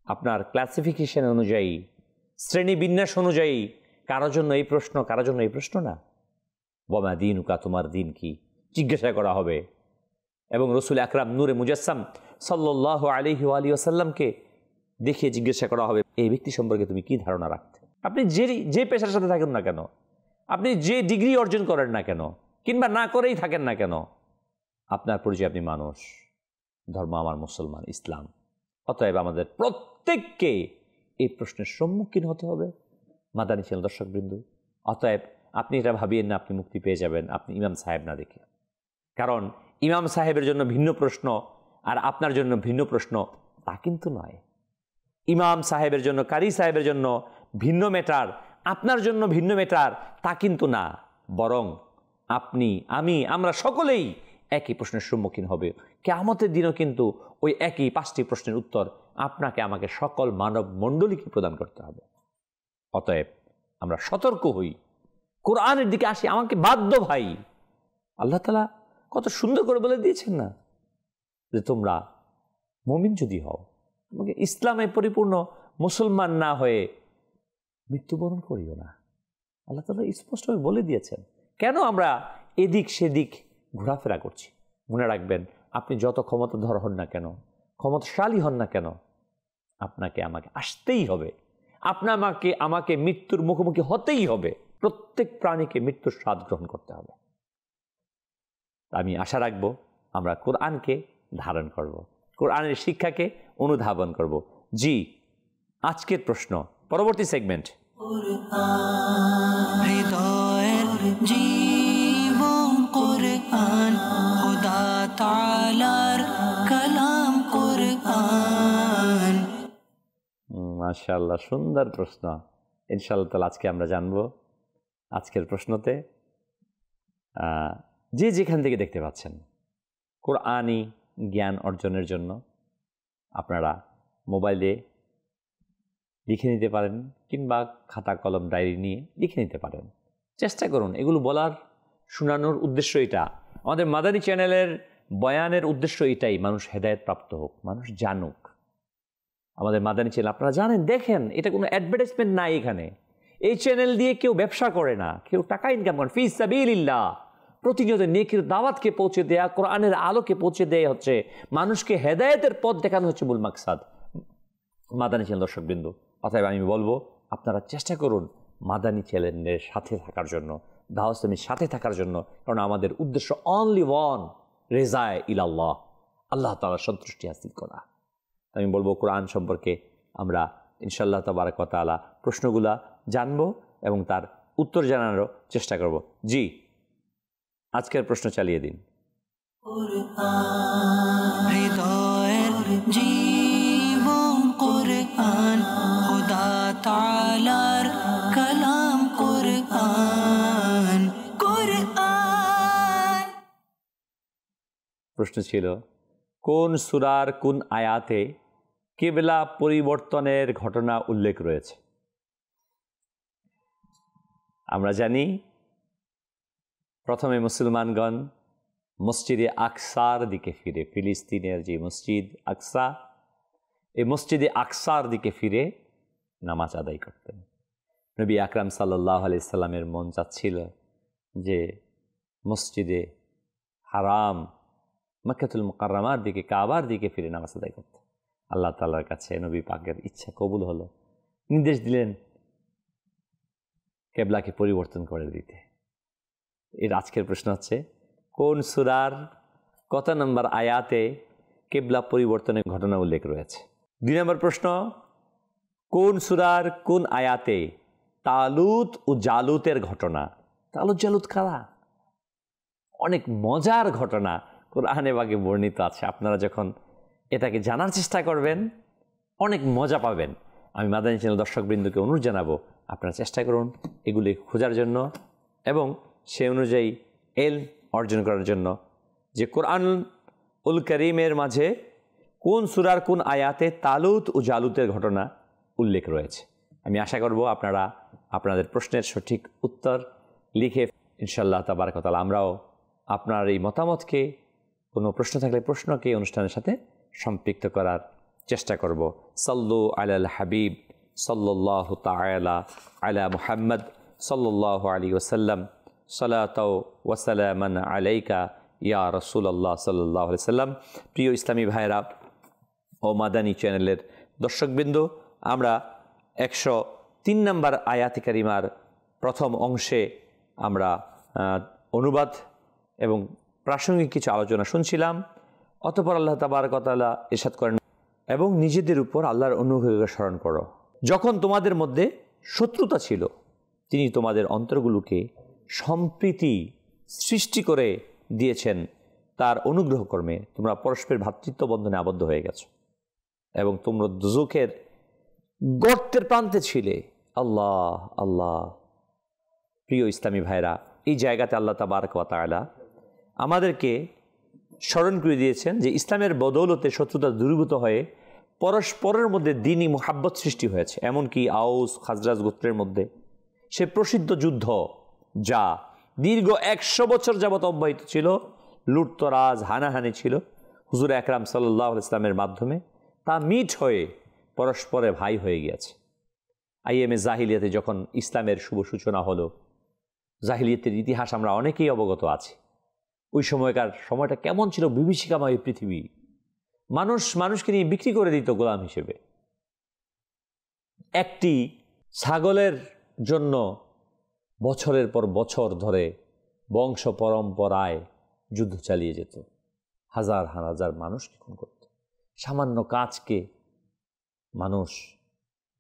আপনার ক্লাসিফিকেশন অনুযায়ী, শ্রেণী বিন্যাস অনুযায়ী কারোর জন্য এই প্রশ্ন, কারোর জন্য এই প্রশ্ন না। ওয়ামা দীনুকা, তোমার দিন কি, জিজ্ঞাসা করা হবে। এবং রসুল আকরাম নূরে মুজাসসাম সাল্লাল্লাহু আলাইহি ওয়াসাল্লামকে দেখিয়ে জিজ্ঞাসা করা হবে, এই ব্যক্তি সম্পর্কে তুমি কি ধারণা রাখতে। আপনি যে পেশার সাথে থাকেন না কেন, আপনি যে ডিগ্রি অর্জন করেন না কেন, কিংবা না করেই থাকেন না কেন, আপনার পরিচয় আপনি মানুষ, ধর্ম আমার মুসলমান, ইসলাম। অতএব আমাদের প্রত্যেককে এই প্রশ্নের সম্মুখীন হতে হবে, মাদানী চ্যানেল দর্শকবৃন্দ। অতএব আপনি এটা ভাবিয়েন না আপনি মুক্তি পেয়ে যাবেন আপনি ইমাম সাহেব না দেখে। কারণ ইমাম সাহেবের জন্য ভিন্ন প্রশ্ন আর আপনার জন্য ভিন্ন প্রশ্ন, তা কিন্তু নয়। ইমাম সাহেবের জন্য, কারি সাহেবের জন্য ভিন্ন ম্যাটার, আপনার জন্য ভিন্ন ম্যাটার, তা কিন্তু না। বরং আপনি, আমি, আমরা সকলেই একই প্রশ্নের সম্মুখীন হবে। কিয়ামতের দিনও কিন্তু ওই একই 5টি প্রশ্নের উত্তর আপনাকে, আমাকে, সকল মানব মণ্ডলীকে প্রদান করতে হবে। অতএব আমরা সতর্ক হই, কোরআনের দিকে আসি। আমাকে বাধ্য ভাই, আল্লাহ তাআলা কত সুন্দর করে বলে দিয়েছেন না, যে তোমরা মুমিন যদি হও, তোমাকে ইসলামে পরিপূর্ণ মুসলমান না হয়ে মৃত্যুবরণ করিও না। আল্লাহ তাআলা স্পষ্টভাবে বলে দিয়েছেন। কেন আমরা এদিক সেদিক ঘোরাফেরা করছি? মনে রাখবেন, আপনি যত ক্ষমতাধর হন না কেন, ক্ষমতাশালী হন না কেন, আপনাকে আমাকে আসতেই হবে। আমাকে মৃত্যুর মুখোমুখি হতেই হবে। প্রত্যেক প্রাণীকে মৃত্যুর স্বাদ গ্রহণ করতে হবে। আমি আশা রাখবো আমরা কোরআনকে ধারণ করব, কোরআনের শিক্ষাকে অনুধাবন করব। জি, আজকের প্রশ্ন, পরবর্তী সেগমেন্ট। হৃদয়ের জীবন কুরআন, খোদা তাআলার কালাম কুরআন। মাশাআল্লাহ, সুন্দর প্রশ্ন। ইনশাআল্লাহ তাআলা আজকে আমরা জানবো আজকের প্রশ্নতে। যে যেখান থেকে দেখতে পাচ্ছেন, কোরআনি জ্ঞান অর্জনের জন্য আপনারা মোবাইলে লিখে নিতে পারেন, কিংবা খাতা কলম ডায়েরি নিয়ে লিখে নিতে পারেন। চেষ্টা করুন, এগুলো বলার, শোনানোর উদ্দেশ্য এটা। আমাদের মাদানী চ্যানেলের বয়ানের উদ্দেশ্য এটাই, মানুষ হেদায়েত প্রাপ্ত হোক, মানুষ জানুক। আমাদের মাদানী চ্যানেল আপনারা জানেন, দেখেন, এটা কোনো অ্যাডভার্টাইজমেন্ট নাই এখানে। এই চ্যানেল দিয়ে কেউ ব্যবসা করে না, কেউ টাকা ইনকাম করে। ফি সাবিলিল্লাহ, প্রতিনিয়ত নেকির দাওয়াতকে পৌঁছে দেয়া, কোরআনের আলোকে পৌঁছে দেয়া হচ্ছে, মানুষকে হেদায়েতের পথ দেখানো হচ্ছে মূল মাকসাদ। মাদানী চ্যানেল দর্শকবৃন্দ, অতএব আমি বলবো আপনারা চেষ্টা করুন মাদানী চ্যানেলের সাথে থাকার জন্য, দাওয়াত ইসলামীর সাথে থাকার জন্য। কারণ আমাদের উদ্দেশ্য অনলি ওয়ান, রেজায়ে ইলাল্লাহ, আল্লাহ তাআলার সন্তুষ্টি হাসিল করা। আমি বলবো কোরআন সম্পর্কে আমরা ইনশাআল্লাহ তাবারাক ওয়া তাআলা প্রশ্নগুলা জানবো এবং তার উত্তর জানানোর চেষ্টা করব। জি, আজকের প্রশ্ন চালিয়ে দিন। হৃদয়ের জীবন কুরআন, খোদা তাআলার কালাম কুরআন। কুরআন প্রশ্ন ছিল, কোন সূরার কোন আয়াতে কিবলা পরিবর্তনের ঘটনা উল্লেখ রয়েছে? আমরা জানি প্রথমে মুসলমানগণ মসজিদে আকসার দিকে ফিরে, ফিলিস্তিনের যে মসজিদ আকসা, এই মসজিদে আকসার দিকে ফিরে নামাজ আদায় করতেন। নবী আকরাম সাল্লাল্লাহু আলাইহি সাল্লামের মন চাচ্ছিল যে মসজিদে হারাম মক্কাতুল মুকাররমার দিকে, কাবার দিকে ফিরে নামাজ আদায় করতে। আল্লাহ তাআলার কাছে নবী পাকের ইচ্ছা কবুল হলো, নির্দেশ দিলেন কিবলাকে পরিবর্তন করে দিতে। এর আজকের প্রশ্ন হচ্ছে, কোন সূরার কত নম্বর আয়াতে কিবলা পরিবর্তনের ঘটনা উল্লেখ রয়েছে? 2 নম্বর প্রশ্ন, কোন সূরার কোন আয়াতে তালুত ও জালুতের ঘটনা? তালুত জালুত কারা? অনেক মজার ঘটনা কোরআনে পাকে বর্ণিত আছে। আপনারা যখন এটাকে জানার চেষ্টা করবেন অনেক মজা পাবেন। আমি মাদানী চ্যানেল দর্শকবৃন্দকে অনুরোধ জানাবো, আপনারা চেষ্টা করুন এগুলি খোঁজার জন্য এবং সে অনুযায়ী এলম অর্জন করার জন্য যে কোরআনুল কারীমের মাঝে কোন সূরার কোন আয়াতে তালুত ও জালুতের ঘটনা উল্লেখ রয়েছে। আমি আশা করব আপনারা আপনাদের প্রশ্নের সঠিক উত্তর লিখে ইনশাআল্লাহ তাবারাক ওয়া তাআলা আমরাও আপনার এই মতামতকে, কোনো প্রশ্ন থাকলে প্রশ্নকে অনুষ্ঠানের সাথে সম্পৃক্ত করার চেষ্টা করব। সাল্লু আলাল হাবিব সাল্লাল্লাহু তাআলা আলা মুহাম্মদ সাল্লাল্লাহু আলাইহি ওয়াসাল্লাম, সালাতাও ওয়া সালামান আলাইকা ইয়া রাসূলুল্লাহ সাল্লাল্লাহু আলাইহি ওয়াসাল্লাম। প্রিয় ইসলামী ভাইরা ও মাদানী চ্যানেলের দর্শকবৃন্দ, আমরা 103 নম্বর আয়াতে কারিমার প্রথম অংশে আমরা অনুবাদ এবং প্রাসঙ্গিক কিছু আলোচনা শুনছিলাম। অতঃপর আল্লাহ তাবারক ওয়া তাআলা ইরশাদ করেন, এবং নিজেদের উপর আল্লাহর অনুগ্রহকে স্মরণ করো, যখন তোমাদের মধ্যে শত্রুতা ছিল তিনি তোমাদের অন্তরগুলোকে সম্প্রীতি সৃষ্টি করে দিয়েছেন, তার অনুগ্রহ কর্মে তোমরা পরস্পর ভ্রাতৃত্ব বন্ধনে আবদ্ধ হয়ে গেছো এবং তোমরা দুজকের গর্তের প্রান্তে ছিলে। আল্লাহ আল্লাহ। প্রিয় ইসলামী ভাইরা, এই জায়গাতে আল্লাহ তাবারক ওয়া তাআলা আমাদেরকে স্মরণ করে দিয়েছেন যে ইসলামের বদৌলতে শত্রুতা দূরীভূত হয়ে পরস্পরের মধ্যে দ্বীনি মুহাব্বত সৃষ্টি হয়েছে। এমনকি আউস খাজরাজ গোত্রের মধ্যে সে প্রসিদ্ধ যুদ্ধ যা দীর্ঘ 100 বছর যাবৎ অব্যাহত ছিল, লুটতরাজ হানাহানি ছিল, হুজুর আকরাম সাল্লাল্লাহু আলাইহি ওয়াসাল্লামের মাধ্যমে তা মিট হয়ে পরস্পরে ভাই হয়ে গিয়েছে। আইএমএ জাহিলিয়াতে যখন ইসলামের শুভ সূচনা হলো, জাহিলিয়াতের ইতিহাস আমরা অনেকেই অবগত আছি। ওই সময়টা কেমন ছিল? বিভীষিকাময় পৃথিবী, মানুষকে নিয়ে বিক্রি করে দিত গোলাম হিসেবে। একটি ছাগলের জন্য বছরের পর বছর ধরে বংশ পরম্পরায় যুদ্ধ চালিয়ে যেত, হাজার হাজার মানুষকে খুন করত। সামান্য কাজকে মানুষ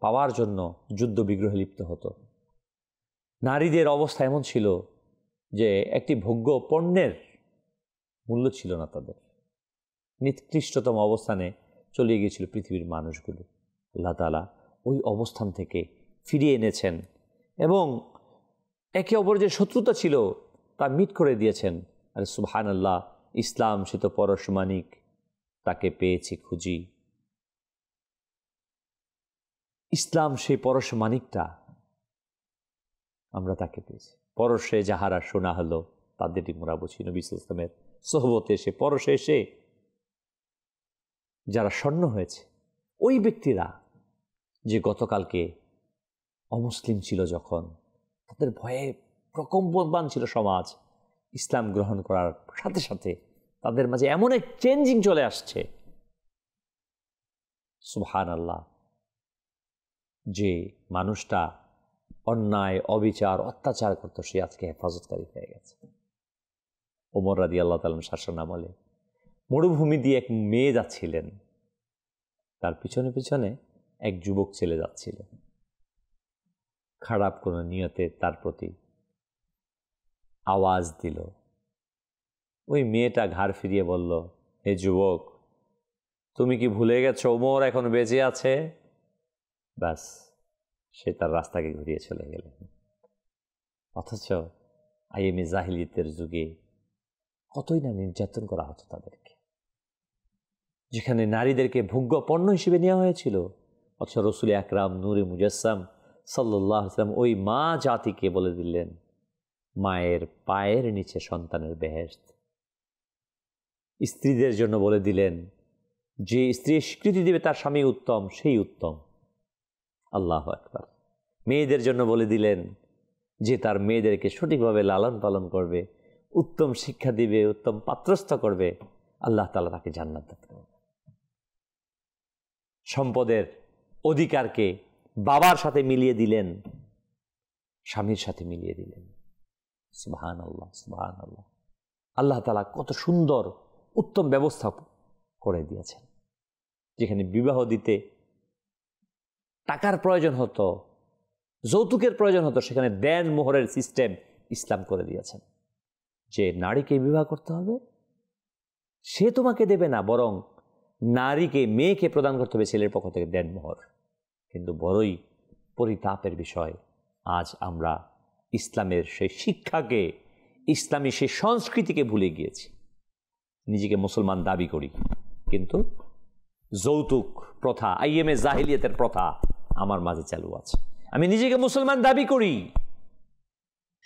পাওয়ার জন্য যুদ্ধ বিগ্রহে লিপ্ত হতো। নারীদের অবস্থা এমন ছিল যে একটি ভোগ্য পণ্যের মূল্য ছিল না তাদের, নিকৃষ্টতম অবস্থানে চলে গিয়েছিল পৃথিবীর মানুষগুলো। আল্লাহ তাআলা ওই অবস্থান থেকে ফিরিয়ে এনেছেন এবং একে অপরের যে শত্রুতা ছিল তা মিট করে দিয়েছেন। আরে সুবহানাল্লাহ, ইসলাম সে তো পরশমানিক, তাকে পেয়েছি খুঁজি। ইসলাম সেই পরশমানিকটা, আমরা তাকে পেয়েছি। পরশে যাহারা শোনা হলো তাদেরই মোরা বুঝি। নবী সাল্লাল্লাহু আলাইহি ওয়াসাল্লামের সোহবতে এসে, পরশে এসে যারা স্বর্ণ হয়েছে, ওই ব্যক্তিরা যে গতকালকে অমুসলিম ছিল যখন, তাদের ভয়ে প্রকম্পমান ছিল সমাজ, ইসলাম গ্রহণ করার সাথে সাথে তাদের মাঝে এমন এক চেঞ্জিং চলে আসছে, সুবহানাল্লাহ, যে মানুষটা অন্যায়, অবিচার, অত্যাচার করতো, সে আজকে হেফাজতকারী হয়ে গেছে। ওমর রাদিয়াল্লাহু তাআলা শাসন আমলে মরুভূমি দিয়ে এক মেয়ে যাচ্ছিলেন, তার পিছনে পিছনে এক যুবক ছেলে যাচ্ছিল, খারাপ কোনো নিয়তে তার প্রতি আওয়াজ দিল। ওই মেয়েটা ঘাড় ফিরিয়ে বলল, হে যুবক, তুমি কি ভুলে গেছো ওমর এখন বেঁচে আছে? ব্যাস, সে তার রাস্তাকে ঘুরিয়ে চলে গেল। অথচ আইএমএ জাহিলিয়াতের যুগে কতই না নির্যাতন করা হতো তাদেরকে, যেখানে নারীদেরকে ভোগ্য পণ্য হিসেবে নেওয়া হয়েছিল। অথচ রসুল আকরাম নূরে মুজাসসাম সাল্লাল্লাহু আলাইহি ওয়াসাল্লাম ওই মা জাতিকে বলে দিলেন, মায়ের পায়ের নিচে সন্তানের বেহেশত। স্ত্রীদের জন্য বলে দিলেন, যে স্ত্রী স্বীকৃতি দেবে তার স্বামী উত্তম, সেই উত্তম। আল্লাহু আকবার। মেয়েদের জন্য বলে দিলেন, যে তার মেয়েদেরকে সঠিকভাবে লালন পালন করবে, উত্তম শিক্ষা দিবে, উত্তম পাত্রস্থ করবে, আল্লাহ তাআলা তাকে জান্নাত দান করবে। সম্পদের অধিকারকে বাবার সাথে মিলিয়ে দিলেন, স্বামীর সাথে মিলিয়ে দিলেন। সুবহানাল্লাহ, সুবহানাল্লাহ। আল্লাহ তাআলা কত সুন্দর উত্তম ব্যবস্থা করে দিয়েছেন। যেখানে বিবাহ দিতে টাকার প্রয়োজন হতো, যৌতুকের প্রয়োজন হতো, সেখানে দেন মোহরের সিস্টেম ইসলাম করে দিয়েছেন। যে নারীকে বিবাহ করতে হবে, সে তোমাকে দেবে না, বরং নারীকে, মেয়েকে প্রদান করতে হবে ছেলের পক্ষ থেকে দেন মোহর। কিন্তু বড়ই পরিতাপের বিষয়, আজ আমরা ইসলামের সেই শিক্ষাকে, ইসলামী সেই সংস্কৃতিকে ভুলে গিয়েছি। নিজেকে মুসলমান দাবি করি, কিন্তু যৌতুক প্রথা, আইএমএ জাহিলিয়াতের প্রথা আমার মাঝে চালু আছে। আমি নিজেকে মুসলমান দাবি করি,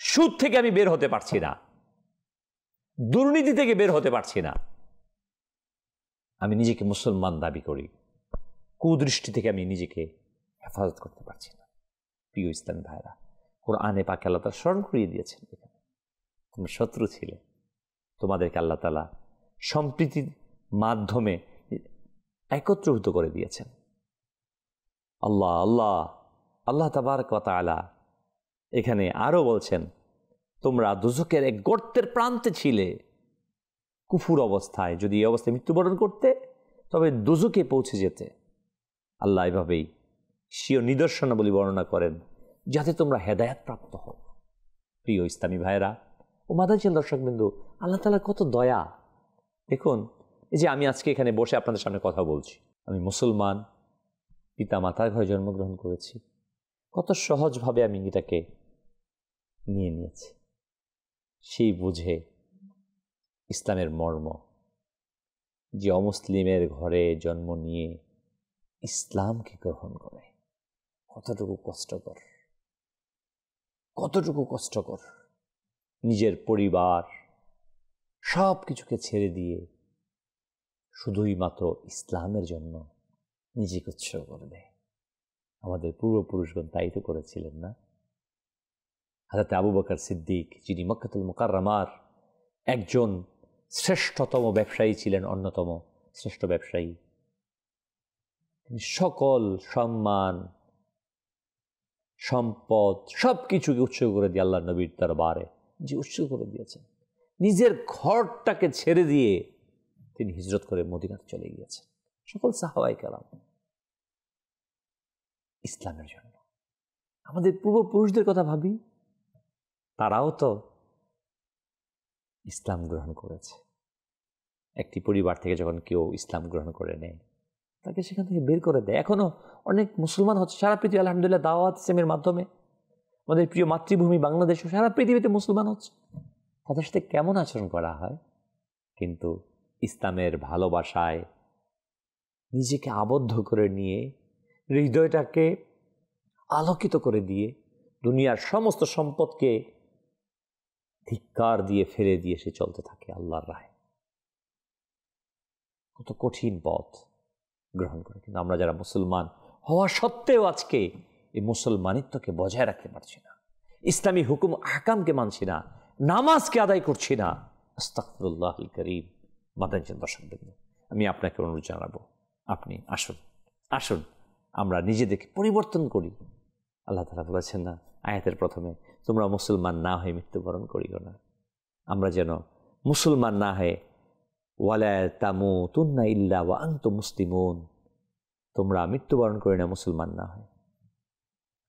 সুদ থেকে আমি বের হতে পারছি না, দুর্নীতি থেকে বের হতে পারছি না। আমি নিজেকে মুসলমান দাবি করি, কুদৃষ্টি থেকে আমি নিজেকে হেফাজত করতে পারছি না। প্রিয় ইসলামী ভাইরা, কোরআনে পাকে আল্লাহ তাআলা স্মরণ করিয়ে দিয়েছেন, তোমরা শত্রু ছিলে, তোমাদেরকে আল্লাহ তাআলা সম্প্রীতির মাধ্যমে একত্রীভূত করে দিয়েছেন। আল্লাহ আল্লাহ আল্লাহ তাবারক ওয়া তাআলা এখানে আরো বলছেন, তোমরা দোজখের এক গর্তের প্রান্তে ছিলে কুফুর অবস্থায়, যদি এই অবস্থায় মৃত্যুবরণ করতে তবে দোজখে পৌঁছে যেতে। আল্লাহ এভাবেই স্বীয় নিদর্শনাবলী বর্ণনা করেন, যাতে তোমরা হেদায়েত প্রাপ্ত হও। প্রিয় ইসলামী ভাইরা ও মাদানী দর্শকবৃন্দ, আল্লাহ তাআলার কত দয়া দেখুন। এই যে আমি আজকে এখানে বসে আপনাদের সামনে কথা বলছি, আমি মুসলমান, পিতা মাতার ঘরে জন্মগ্রহণ করেছি, কত সহজভাবে আমি এটাকে নিয়ে নিয়েছি। সেই বুঝে ইসলামের মর্ম, যে অমুসলিমের ঘরে জন্ম নিয়ে ইসলামকে গ্রহণ করে, কতটুকু কষ্টকর, কতটুকু কষ্টকর। নিজের পরিবার সব কিছুকে ছেড়ে দিয়ে শুধুই মাত্র ইসলামের জন্য নিজেকে উৎসর্গ করে দেয়। আমাদের পূর্বপুরুষগণ তাই তো করেছিলেন না? হযরত আবু বকর সিদ্দিক, যিনি মক্কাতুল মুকাররমার একজন শ্রেষ্ঠতম ব্যবসায়ী ছিলেন, অন্যতম শ্রেষ্ঠ ব্যবসায়ী, তিনি সকল সম্মান, সম্পদ সব কিছুকে উৎসর্গ করে দিয়ে আল্লাহ নবীর দরবারে যে উৎসর্গ করে দিয়েছেন। নিজের ঘরটাকে ছেড়ে দিয়ে তিনি হিজরত করে মদিনাতে চলে গিয়েছেন। সকল সাহাবায়ে কেরাম ইসলামের জন্য। আমাদের পূর্বপুরুষদের কথা ভাবি, তারাও তো ইসলাম গ্রহণ করেছে। একটি পরিবার থেকে যখন কেউ ইসলাম গ্রহণ করে নেয়, তাকে সেখান থেকে বের করে দেয়। এখনো অনেক মুসলমান হচ্ছে সারা পৃথিবী, আলহামদুলিল্লাহ, দাওয়াত ইসলামের মাধ্যমে আমাদের প্রিয় মাতৃভূমি বাংলাদেশও সারা পৃথিবীতে মুসলমান হচ্ছে। তাদের সাথে কেমন আচরণ করা হয়, কিন্তু ইসলামের ভালোবাসায় নিজেকে আবদ্ধ করে নিয়ে, হৃদয়টাকে আলোকিত করে দিয়ে, দুনিয়ার সমস্ত সম্পদকে ধিক্কার দিয়ে ফেলে দিয়ে সে চলতে থাকে আল্লাহর রাহে। কত কঠিন পথ গ্রহণ করে। কিন্তু আমরা যারা মুসলমান হওয়া সত্ত্বেও আজকে এই মুসলমানিত্বকে বজায় রাখতে পারছি না, ইসলামী হুকুম আহকামকে মানছি না, নামাজকে আদায় করছি না। আস্তাগফিরুল্লাহুল কারীম। মাদানী দর্শকবৃন্দ, আমি আপনাকে অনুরোধ জানাবো, আপনি আসুন আমরা নিজেদেরকে পরিবর্তন করি। আল্লাহ তাআলা বলেছেন না আয়াতের প্রথমে, তোমরা মুসলমান না হয়ে মৃত্যুবরণ করিও না। আমরা যেন মুসলমান না হয়ে ওয়ালা তামুতুন্না ইল্লা ওয়া আনতুম মুসলিমুন, তোমরা মৃত্যুবরণ করি না মুসলমান না হয়,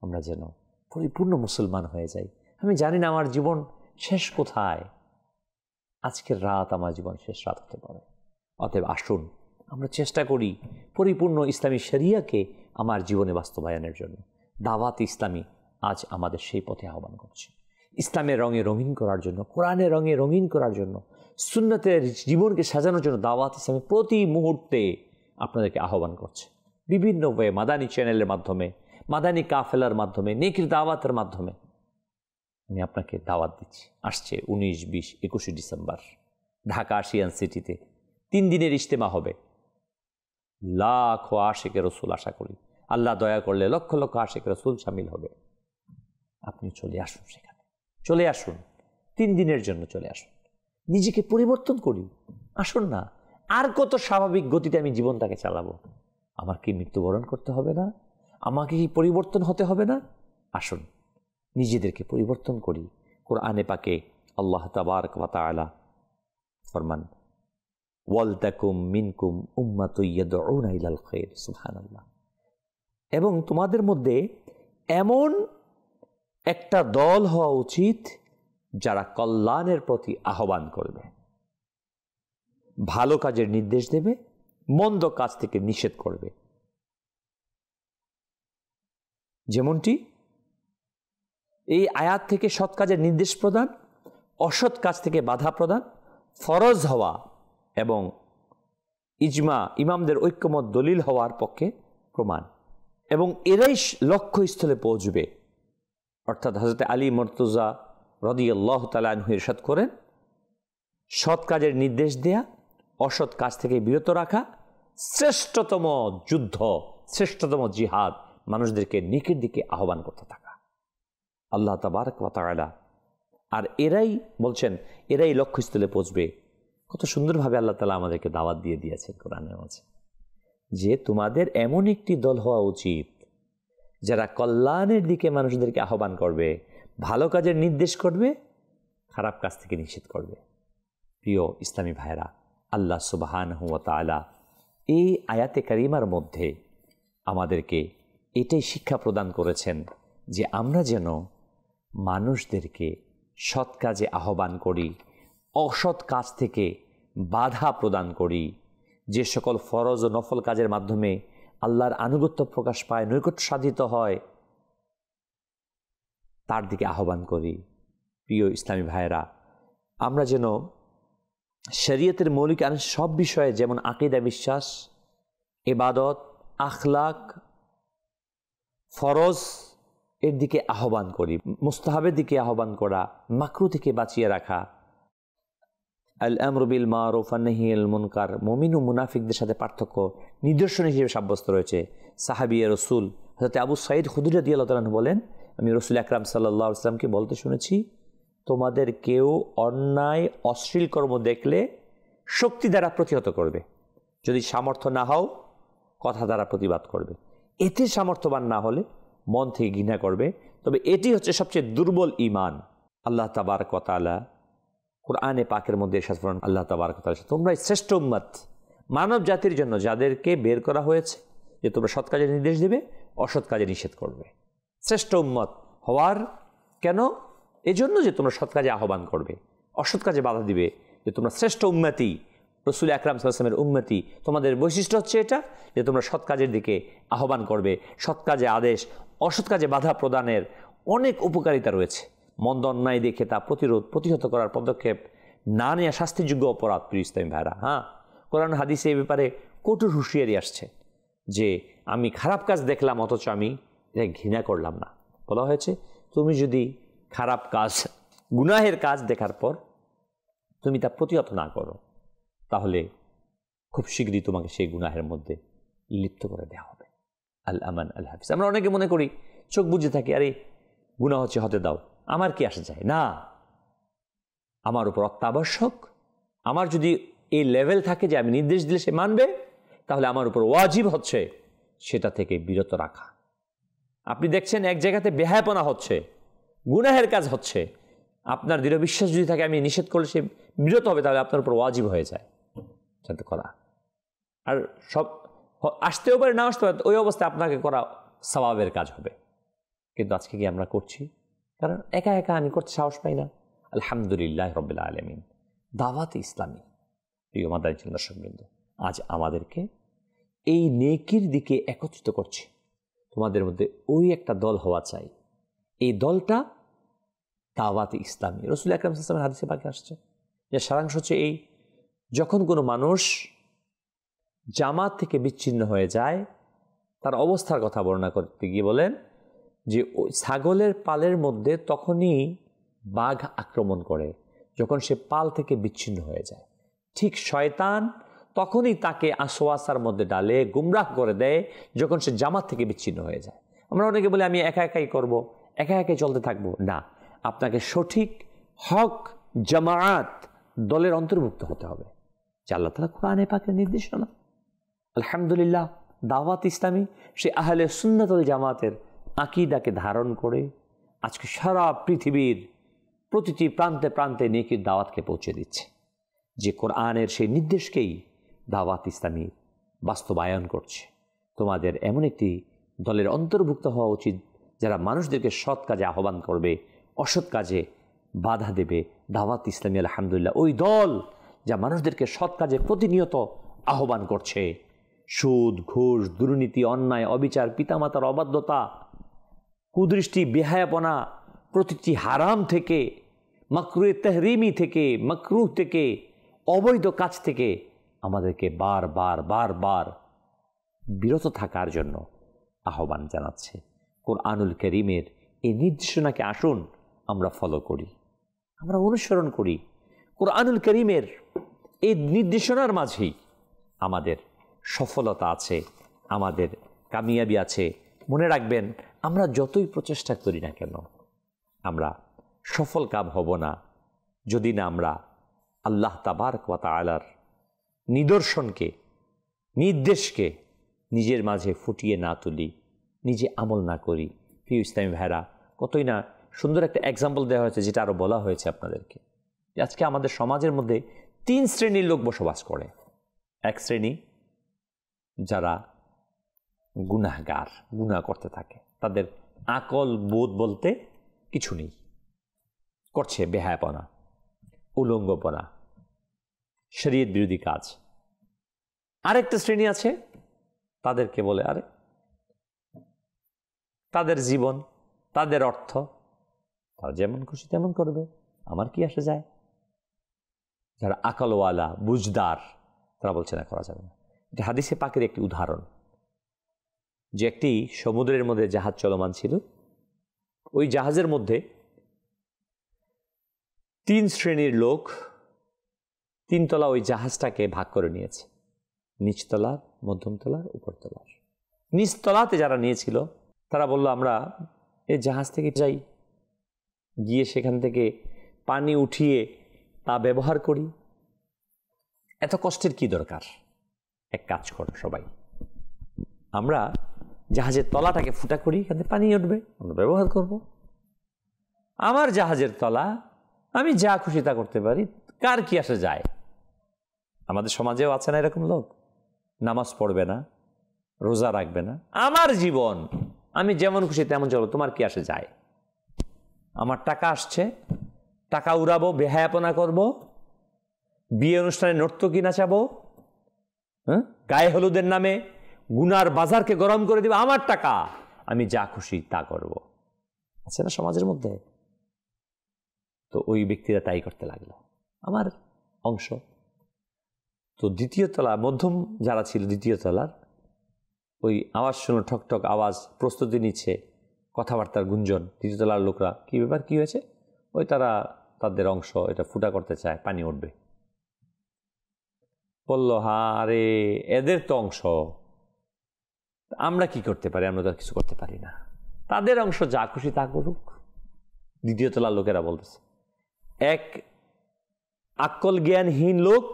আমরা যেন পরিপূর্ণ মুসলমান হয়ে যাই। আমি জানি না আমার জীবন শেষ কোথায়, আজকের রাত আমার জীবন শেষ রাত হতে পারে। অতএব আসুন আমরা চেষ্টা করি পরিপূর্ণ ইসলামী শরিয়াকে আমার জীবনে বাস্তবায়নের জন্য। দাওয়াত ইসলামী আজ আমাদের সেই পথে আহ্বান করছে, ইসলামের রঙে রঙিন করার জন্য, কোরআনের রঙে রঙিন করার জন্য, সুন্নতের জীবনকে সাজানোর জন্য দাওয়াত ইসলামী প্রতি মুহূর্তে আপনাদেরকে আহ্বান করছে বিভিন্ন ওয়ে, মাদানী চ্যানেলের মাধ্যমে, মাদানী কাফেলার মাধ্যমে, নেকির দাওয়াতের মাধ্যমে। আমি আপনাকে দাওয়াত দিচ্ছি, আসছে 19, 20, 21 ডিসেম্বর ঢাকা আশিয়ান সিটিতে 3 দিনের ইজতেমা হবে। লাখো আশিকে রসুল, আশা করি আল্লাহ দয়া করলে লক্ষ লক্ষ আশিকে রসুল শামিল হবে। আপনি চলে আসুন, সেখানে চলে আসুন, 3 দিনের জন্য চলে আসুন, নিজেকে পরিবর্তন করি। আসুন না, আর কত স্বাভাবিক গতিতে আমি জীবনটাকে চালাবো? আমার কি মৃত্যুবরণ করতে হবে না? আমাকে কি পরিবর্তন হতে হবে না? আসুন নিজেদেরকে পরিবর্তন করি। কোরআনে পাকে আল্লাহ তাবারক ওয়া তাআলা ফরমান, ওয়ালতাকুম মিনকুম উম্মাতুন ইয়াদউনা ইলাল খায়র, সুবহানাল্লাহ। এবং তোমাদের মধ্যে এমন একটা দল হওয়া উচিত যারা কল্যাণের প্রতি আহ্বান করবে, ভালো কাজের নির্দেশ দেবে, মন্দ কাজ থেকে নিষেধ করবে। যেমনটি এই আয়াত থেকে সৎ কাজের নির্দেশ প্রদান, অসৎ কাজ থেকে বাধা প্রদান, ফরজ হওয়া এবং ইজমা ইমামদের ঐক্যমত দলিল হওয়ার পক্ষে প্রমাণ, এবং এরাই লক্ষ্যস্থলে পৌঁছবে। অর্থাৎ হযরত আলী মুর্তজা রাদিয়াল্লাহু তাআলা আনহু ইরশাদ করেন, সৎ কাজের নির্দেশ দেয়া, অসৎ কাজ থেকে বিরত রাখা শ্রেষ্ঠতম যুদ্ধ, শ্রেষ্ঠতম জিহাদ, মানুষদেরকে নেকির দিকে আহ্বান করতে থাকা। আল্লাহ তাবারক ওয়া তাআলা আর এরাই বলছেন, এরাই লক্ষ্যস্থলে পৌঁছবে। কত সুন্দরভাবে আল্লাহ তাআলা আমাদেরকে দাওয়াত দিয়ে দিয়েছেন কোরআনের মাঝে, যে তোমাদের এমন একটি দল হওয়া উচিত যারা কল্যাণের দিকে মানুষদেরকে আহ্বান করবে, ভালো কাজের নির্দেশ করবে, খারাপ কাজ থেকে নিষেধ করবে। প্রিয় ইসলামী ভাইরা, আল্লাহ সুবহানাহু ওয়া তাআলা এই আয়াতে কারিমার মধ্যে আমাদেরকে এটাই শিক্ষা প্রদান করেছেন যে আমরা যেন মানুষদেরকে সৎ কাজে আহ্বান করি, অসৎ কাজ থেকে বাধা প্রদান করি। যে সকল ফরজ ও নফল কাজের মাধ্যমে আল্লাহর আনুগত্য প্রকাশ পায়, নৈকট্য সাধিত হয়, তার দিকে আহ্বান করি। প্রিয় ইসলামী ভাইয়েরা, আমরা যেন শরীয়তের মৌলিক সব বিষয়ে, যেমন আকীদা বিশ্বাস, ইবাদত, আখলাক, ফরজ এর দিকে আহ্বান করি, মুস্তাহাবের দিকে আহ্বান করা, মাকরু থেকে বাঁচিয়ে রাখা। আল আমরু বিল মারুফ ওয়ান নাহি আনিল মুনকার মুমিন ও মুনাফিকদের সাথে পার্থক্য নিদর্শন হিসেবে সাব্যস্ত রয়েছে। সাহাবী রাসূল হযরত আবু সাঈদ খুদরী রাদিয়াল্লাহু তাআলা বলেন, আমি রাসূল আকরাম সাল্লাল্লাহু আলাইহি ওয়াসাল্লামকে বলতে শুনেছি, তোমাদের কেউ অন্যায় অশ্লীল কর্ম দেখলে শক্তি দ্বারা প্রতিহত করবে, যদি সামর্থ্য না হও কথা দ্বারা প্রতিবাদ করবে, এতে সামর্থ্যবান না হলে মন থেকে ঘৃণা করবে, তবে এটি হচ্ছে সবচেয়ে দুর্বল ঈমান। আল্লাহ তাবারক ওয়া তাআলা কোরআনে পাকের মধ্যে ইরশাদ করেন, আল্লাহ তাবারক ওয়া তাআলা তোমরাই শ্রেষ্ঠ উম্মত মানব জাতির জন্য, যাদেরকে বের করা হয়েছে যে তোমরা সৎ কাজের নির্দেশ দেবে, অসৎ কাজে নিষেধ করবে। শ্রেষ্ঠ উম্মত হওয়ার কেন? এজন্য যে তোমরা সৎ কাজে আহ্বান করবে, অসৎ কাজে বাধা দিবে, যে তোমরা শ্রেষ্ঠ উম্মতি, রাসূল আকরাম সাল্লাল্লাহু আলাইহি ওয়াসাল্লামের উম্মতি। তোমাদের বৈশিষ্ট্য হচ্ছে এটা, যে তোমরা সৎ কাজের দিকে আহ্বান করবে, সৎ কাজে আদেশ, অসৎ কাজে বাধা প্রদানের অনেক উপকারিতা রয়েছে। মন্দ অন্যায় দেখে তা প্রতিহত করার পদক্ষেপ না নেওয়া শাস্তিযোগ্য অপরাধ। প্রিয় ইসলামী ভাইরা, হ্যাঁ, কোরআন হাদিসে এই ব্যাপারে কঠোর হুঁশিয়ারি আসছে যে আমি খারাপ কাজ দেখলাম অথচ আমি এটা ঘৃণা করলাম না। বলা হয়েছে, তুমি যদি খারাপ কাজ, গুনাহের কাজ দেখার পর তুমি তা প্রতিহত না করো, তাহলে খুব শীঘ্রই তোমাকে সেই গুনাহের মধ্যে লিপ্ত করে দেওয়া হবে। আল আমান আল হাফিজ। আমরা অনেকে মনে করি চোখ বুজে থাকি, আরে গুনাহ হচ্ছে হতে দাও, আমার কি আসে যায় না, আমার উপর অত্যাবশ্যক। আমার যদি এই লেভেল থাকে যে আমি নির্দেশ দিলে সে মানবে, তাহলে আমার উপর ওয়াজিব হচ্ছে সেটা থেকে বিরত রাখা। আপনি দেখছেন এক জায়গাতে বেহায়াপনা হচ্ছে, গুনাহের কাজ হচ্ছে, আপনার দৃঢ় বিশ্বাস যদি থাকে আমি নিষেধ করলে সে বিরত হবে, তাহলে আপনার উপর ওয়াজিব হয়ে যায় সেটা করা। আর সব আসতেও পারে না আসতে পারে, ওই অবস্থায় আপনাকে করা সওয়াবের কাজ হবে। কিন্তু আজকে কি আমরা করছি? কারণ একা একা আমি করতে সাহস পাই না। আলহামদুলিল্লাহ রাব্বিল আলামিন, দাওয়াত ইসলামী প্রিয় মাদানী দর্শকবৃন্দ আজ আমাদেরকে এই নেকির দিকে একত্রিত করছে। তোমাদের মধ্যে ওই একটা দল হওয়া চাই, এই দলটা দাওয়াত ইসলামী। রাসূল আকরাম সাল্লাল্লাহু আলাইহি ওয়াসাল্লামের হাদিসে পাকে আসছে যে সারাংশ হচ্ছে এই, যখন কোনো মানুষ জামাত থেকে বিচ্ছিন্ন হয়ে যায়, তার অবস্থার কথা বর্ণনা করতে গিয়ে বলেন যে ওই ছাগলের পালের মধ্যে তখনই বাঘ আক্রমণ করে যখন সে পাল থেকে বিচ্ছিন্ন হয়ে যায়। ঠিক শয়তান তখনই তাকে আসওয়াসার মধ্যে ডালে গুমরাহ করে দেয় যখন সে জামাত থেকে বিচ্ছিন্ন হয়ে যায়। আমরা অনেকে বলি আমি একা একাই করব, একা একাই চলতে থাকবো। না, আপনাকে সঠিক হক জামায়াত দলের অন্তর্ভুক্ত হতে হবে, যে আল্লাহ তাআলা কোরআনে পাকের নির্দেশনা। আলহামদুলিল্লাহ, দাওয়াত ইসলামী সে আহলে সুন্নাত ওয়াল জামাতের আকীদাকে ধারণ করে আজকে সারা পৃথিবীর প্রতিটি প্রান্তে প্রান্তে নেকির দাওয়াতকে পৌঁছে দিচ্ছে। যে কোরআনের সেই নির্দেশকেই দাওয়াত ইসলামী বাস্তবায়ন করছে। তোমাদের এমন একটি দলের অন্তর্ভুক্ত হওয়া উচিত যারা মানুষদেরকে সৎ কাজে আহ্বান করবে, অসৎ কাজে বাধা দেবে। দাওয়াত ইসলামী আলহামদুলিল্লাহ ওই দল যা মানুষদেরকে সৎ কাজে প্রতিনিয়ত আহ্বান করছে। সুদ, ঘুষ, দুর্নীতি, অন্যায়, অবিচার, পিতামাতার অবাধ্যতা, কুদৃষ্টি, বেহায়াপনা, প্রতিটি হারাম থেকে, মাকরুহে তাহরিমি থেকে, মাকরুহ থেকে, অবৈধ কাজ থেকে আমাদেরকে বারবার বিরত থাকার জন্য আহ্বান জানাচ্ছে। কোরআনুল কারীমের এই নির্দেশনাকে আসুন আমরা ফলো করি, আমরা অনুসরণ করি। কোরআনুল কারীমের এই নির্দেশনার মাঝেই আমাদের সফলতা আছে, আমাদের কামিয়াবি আছে। মনে রাখবেন, আমরা যতই প্রচেষ্টা করি না কেন আমরা সফল কাম হব না যদি না আমরা আল্লাহ তাবারক ওয়া তাআলার নিদর্শনকে, নির্দেশকে নিজের মাঝে ফুটিয়ে না তুলি, নিজে আমল না করি। প্রিয় ইসলামী ভাইরা, কতই না সুন্দর একটা এক্সাম্পল দেওয়া হয়েছে, যেটা আরও বলা হয়েছে আপনাদেরকে। আজকে আমাদের সমাজের মধ্যে 3 শ্রেণীর লোক বসবাস করে। এক শ্রেণী যারা গুনাহগার, গুনাহ করতে থাকে, তাদের আকল বোধ বলতে কিছু নেই, করছে বেহায়াপনা, উলঙ্গপনা, শরীয়ত বিরোধী কাজ। আরেকটা শ্রেণী আছে, তাদেরকে বলে আরে তাদের জীবন, তাদের অর্থ, তারা যেমন খুশি তেমন করবে, আমার কি আসে যায়। যারা আকলওয়ালা, বুঝদার, তারা বলছে না, করা যাবে না। এটা হাদিসে পাকের একটি উদাহরণ, যে একটি সমুদ্রের মধ্যে জাহাজ চলমান ছিল। ওই জাহাজের মধ্যে 3 শ্রেণীর লোক 3 তলা ওই জাহাজটাকে ভাগ করে নিয়েছে, নিচতলার, মধ্যমতলার, উপরতলার। নিচতলাতে যারা নিয়েছিল তারা বলল আমরা এই জাহাজ থেকে যাই, গিয়ে সেখান থেকে পানি উঠিয়ে তা ব্যবহার করি, এত কষ্টের কি দরকার। এক কাজ করো সবাই, আমরা জাহাজের তলাটাকে ফুটা করি, এখান থেকে পানি উঠবে, আমরা ব্যবহার করব। আমার জাহাজের তলা, আমি যা খুশি তা করতে পারি, কার কি আসে যায়। আমাদের সমাজেও আছে না এরকম লোক, নামাজ পড়বে না, রোজা রাখবে না, আমার জীবন, আমি যেমন খুশি তেমন চলবো, তোমার কি আসে যায়। আমার টাকা আসছে, টাকা উড়াবো, বেহায়াপনা করব, বিয়ে অনুষ্ঠানে নর্তকী নাচাবো, গায়ে হলুদের নামে গুনার বাজারকে গরম করে দিব, আমার টাকা, আমি যা খুশি তা করব। আছে না সমাজের মধ্যে? তো ওই ব্যক্তিরা তাই করতে লাগলো, আমার অংশ। তো দ্বিতীয় তলা, মধ্যম যারা ছিল দ্বিতীয় তলার, ওই আওয়াজ শুনো, ঠক ঠক আওয়াজ, প্রস্তুতি নিচ্ছে, কথাবার্তার গুঞ্জন। দ্বিতীয় তলার লোকরা, কি ব্যাপার, কি হয়েছে? ওই তারা তাদের অংশ এটা ফুটা করতে চায়, পানি উঠবে। বললো, হ্যাঁ রে, এদের তো অংশ, আমরা কি করতে পারি? আমরা তো কিছু করতে পারি না। তাদের অংশ যা খুশি তা করুক। দ্বিতীয় তলার লোকেরা বলতেছে, এক আকল জ্ঞানহীন লোক,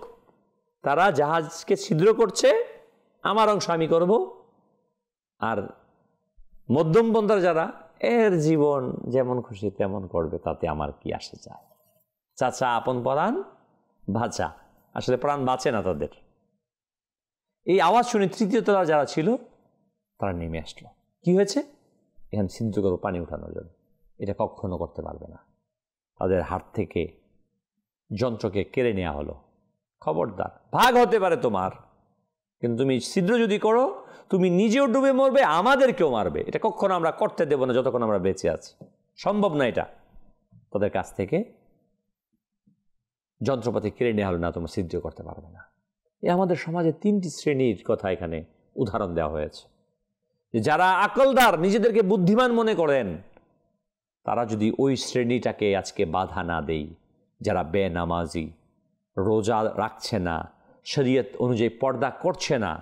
তারা জাহাজকে ছিদ্র করছে, আমার অংশ আমি করব। আর মধ্যমপন্থার যারা, এর জীবন যেমন খুশি তেমন করবে, তাতে আমার কি আসে যায়। চাচা আপন পরাণ ভাচা, আসলে প্রাণ বাঁচে না তাদের। এই আওয়াজ শুনে তৃতীয় তলা যারা ছিল তারা নেমে আসলো। কি হয়েছে? এখানে ছিদ্র করবো পানি উঠানোর জন্য। এটা কখনো করতে পারবে না। তাদের হাত থেকে যন্ত্রকে কেড়ে নেওয়া হলো। খবরদার, ভাগ হতে পারে তোমার, কিন্তু তুমি ছিদ্র যদি করো, তুমি নিজেও ডুবে মরবে, আমাদেরকেও মারবে। এটা কখনো আমরা করতে দেব না যতক্ষণ আমরা বেঁচে আছি। সম্ভব না এটা। তাদের কাছ থেকে যন্ত্রপাতি কেড়ে নেওয়া হলো, না তোমরা ছিদ্র করতে পারবে না। এ আমাদের সমাজে তিনটি শ্রেণীর কথা এখানে উদাহরণ দেওয়া হয়েছে। যারা আকলদার, নিজেদেরকে বুদ্ধিমান মনে করেন, তারা যদি ওই শ্রেণীটাকে আজকে বাধা না দেই, যারা বেনামাজি, রোজা রাখছে না, শরীয়ত অনুযায়ী পর্দা করছে না,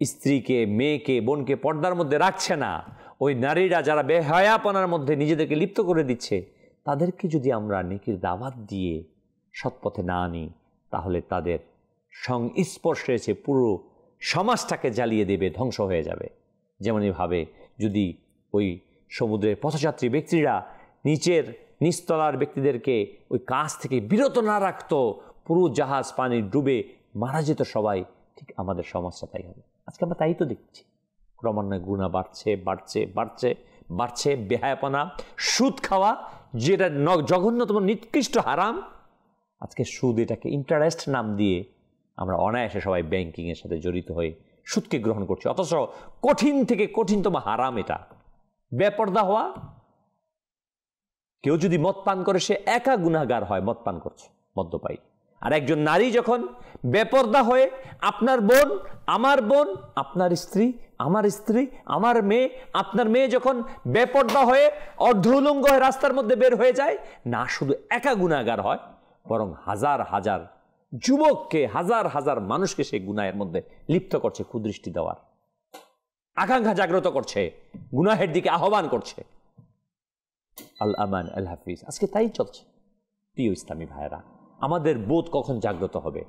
স্ত্রীকে, মেয়েকে, বোনকে পর্দার মধ্যে রাখছে না, ওই নারীরা যারা বেহায়াপনার মধ্যে নিজেদেরকে লিপ্ত করে দিচ্ছে, তাদেরকে যদি আমরা নেকির দাওয়াত দিয়ে সৎপথে না আনি, তাহলে তাদের সংস্পর্শে এসে পুরো সমাজটাকে জ্বালিয়ে দেবে, ধ্বংস হয়ে যাবে। যেমনইভাবে যদি ওই সমুদ্রের পথযাত্রী ব্যক্তিরা নিচের নিচতলার ব্যক্তিদেরকে ওই কাজ থেকে বিরত না রাখতো, পুরো জাহাজ পানি ডুবে মারা যেত সবাই, ঠিক আমাদের সমাজটা তাই হবে। আজকে আমরা তাই তো দেখছি, ক্রমান্বয়ে গুনাহ বাড়ছে বাড়ছে বাড়ছে বাড়ছে। বেহায়াপনা, সুদ খাওয়া, যেটা জঘন্যতম নিকৃষ্ট হারাম, আজকে সুদ, এটাকে ইন্টারেস্ট নাম দিয়ে আমরা অনায়াসে সবাই ব্যাংকিংয়ের সাথে জড়িত হয়ে সুদকে গ্রহণ করছি। অথচ কঠিন থেকে কঠিনতম হারাম এটা। বেপর্দা হওয়া, কেউ যদি মদ পান করে সে একা গুনাহগার হয়, মদ পান করছে, মদ্যপায়ী। আর একজন নারী যখন বেপর্দা হয়ে, আপনার বোন, আমার বোন, আপনার স্ত্রী, আমার স্ত্রী, আমার মেয়ে, আপনার মেয়ে যখন বেপর্দা হয়ে অর্ধ উলঙ্গ হয়ে রাস্তার মধ্যে বের হয়ে যায়, না শুধু একা গুনাহগার হয়, বরং হাজার হাজার যুবককে, হাজার হাজার মানুষকে সেই গুনাহের মধ্যে লিপ্ত করছে, কুদৃষ্টি দেওয়ার আকাঙ্ক্ষা জাগ্রত করছে, গুনাহের দিকে আহ্বান করছে। আল আমান আল হাফিজ, আজকে তাই চলছে। প্রিয় ইসলামী ভাইয়েরা, আমাদের বোধ কখন জাগ্রত হবে?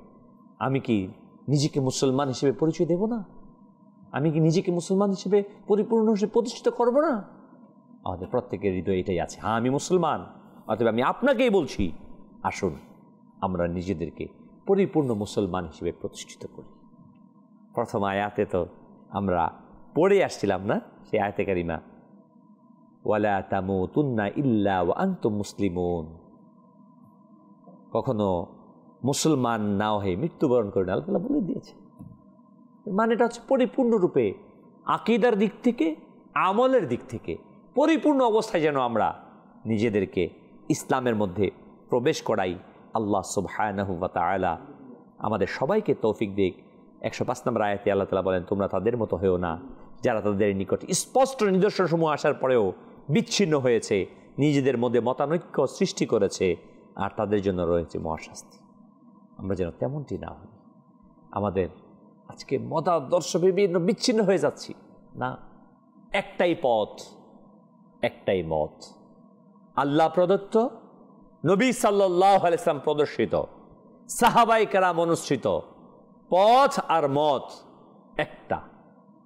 আমি কি নিজেকে মুসলমান হিসেবে পরিচয় দেব না? আমি কি নিজেকে মুসলমান হিসেবে পরিপূর্ণ হিসেবে প্রতিষ্ঠিত করব না? আমাদের প্রত্যেকের হৃদয়ে এটাই আছে, হ্যাঁ আমি মুসলমান। অতএব আমি আপনাকেই বলছি, আসুন আমরা নিজেদেরকে পরিপূর্ণ মুসলমান হিসেবে প্রতিষ্ঠিত করি। প্রথম আয়াতে তো আমরা পড়ে আসছিলাম না, সেই আয়াতে কারিমা, ওয়ালা তামুতুন্না ইল্লা ওয়া আনতুম মুসলিমুন। কখনো মুসলমান না হয়ে মৃত্যুবরণ করে না, আল্লাহ বলে দিয়েছে। মানেটা হচ্ছে পরিপূর্ণরূপে আকীদার দিক থেকে, আমলের দিক থেকে পরিপূর্ণ অবস্থায় যেন আমরা নিজেদেরকে ইসলামের মধ্যে প্রবেশ করাই। আল্লাহ সুবহানাহু ওয়া তাআলা আমাদের সবাইকে তৌফিক দিক। 105 নম্বর আয়াতে আল্লাহ তাআলা বলেন, তোমরা তাদের মতো হয়েও না যারা তাদের নিকট স্পষ্ট নিদর্শনসমূহ আসার পরেও বিচ্ছিন্ন হয়েছে, নিজেদের মধ্যে মতানৈক্য সৃষ্টি করেছে, আর তাদের জন্য রয়েছে মহাশাস্তি। আমরা যেন তেমনটি না হই। আমাদের আজকে মতাদর্শ বিভিন্ন বিচ্ছিন্ন হয়ে যাচ্ছি না, একটাই পথ, একটাই মত, আল্লাহ প্রদত্ত, নবী সাল্লাল্লাহু আলাইহি ওয়াসাল্লাম প্রদর্শিত, সাহাবায়ে কেরাম অনুসৃত পথ আর মত একটা,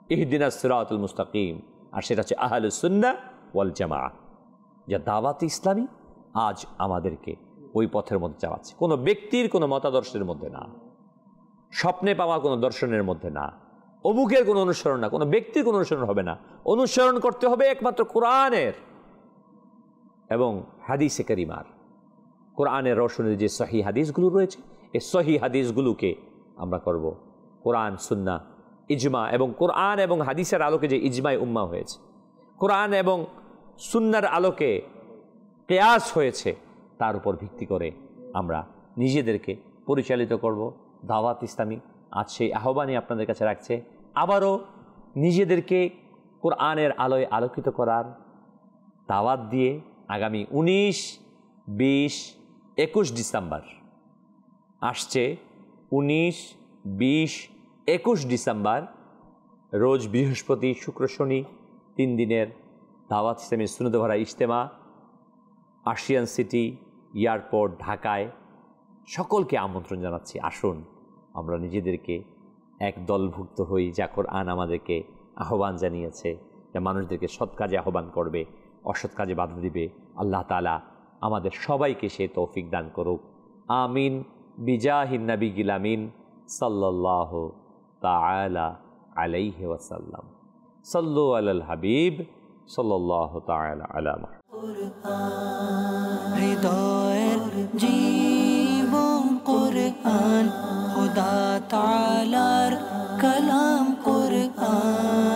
ইহদিনাস সিরাতুল মুস্তাকিম। আর সেটা হচ্ছে আহলুস সুন্নাহ ওয়াল জামাআহ, যা দাওয়াত ইসলামী আজ আমাদেরকে ওই পথের মধ্যে চালাচ্ছে। কোনো ব্যক্তির কোনো মতাদর্শের মধ্যে না, স্বপ্নে পাওয়া কোনো দর্শনের মধ্যে না, অমুকের কোনো অনুসরণ না, কোনো ব্যক্তির কোনো অনুসরণ হবে না। অনুসরণ করতে হবে একমাত্র কোরআনের এবং হাদিসে কারিমার। কোরআনের রওশনে যে সহিহ হাদিসগুলো রয়েছে, এই সহিহ হাদিসগুলোকে আমরা করব। কোরআন, সুন্নাহ, ইজমা, এবং কোরআন এবং হাদিসের আলোকে যে ইজমাই উম্মাহ হয়েছে, কোরআন এবং সুন্নাহর আলোকে কিয়াস হয়েছে, তার উপর ভিত্তি করে আমরা নিজেদেরকে পরিচালিত করব। দাওয়াত ইসলামী আজ সেই আহ্বানই আপনাদের কাছে রাখছে, আবারও নিজেদেরকে কোরআনের আলোয় আলোকিত করার দাওয়াত দিয়ে আগামী 19, 20, 21 ডিসেম্বর আসছে। 19, 20, 21 ডিসেম্বর রোজ বৃহস্পতি, শুক্র, শনি 3 দিনের দাওয়াত ইসলামের সুন্নত ভরা ইজতেমা আশিয়ান সিটি এয়ারপোর্ট ঢাকায় সকলকে আমন্ত্রণ জানাচ্ছি, আসুন আমরা নিজেদেরকে এক দলভুক্ত হই, যা কোরআন আমাদেরকে আহ্বান জানিয়েছে, যা মানুষদেরকে সৎ কাজে আহ্বান করবে, অসৎ কাজে বাধা দিবে। আল্লাহ তাআলা আমাদের সবাইকে সে তৌফিক দান করুক, আমিন। বিজাহিন নবিয়্যিল আমিন সাল্লাল্লাহু তাআলা আলাইহি ওয়াসাল্লাম। সাল্লু আলাল হাবিব সাল্লাল্লাহু তাআলা আলা হৃদয়ের জীবন কুরআন, খোদা তাআলার কালাম কুরআন।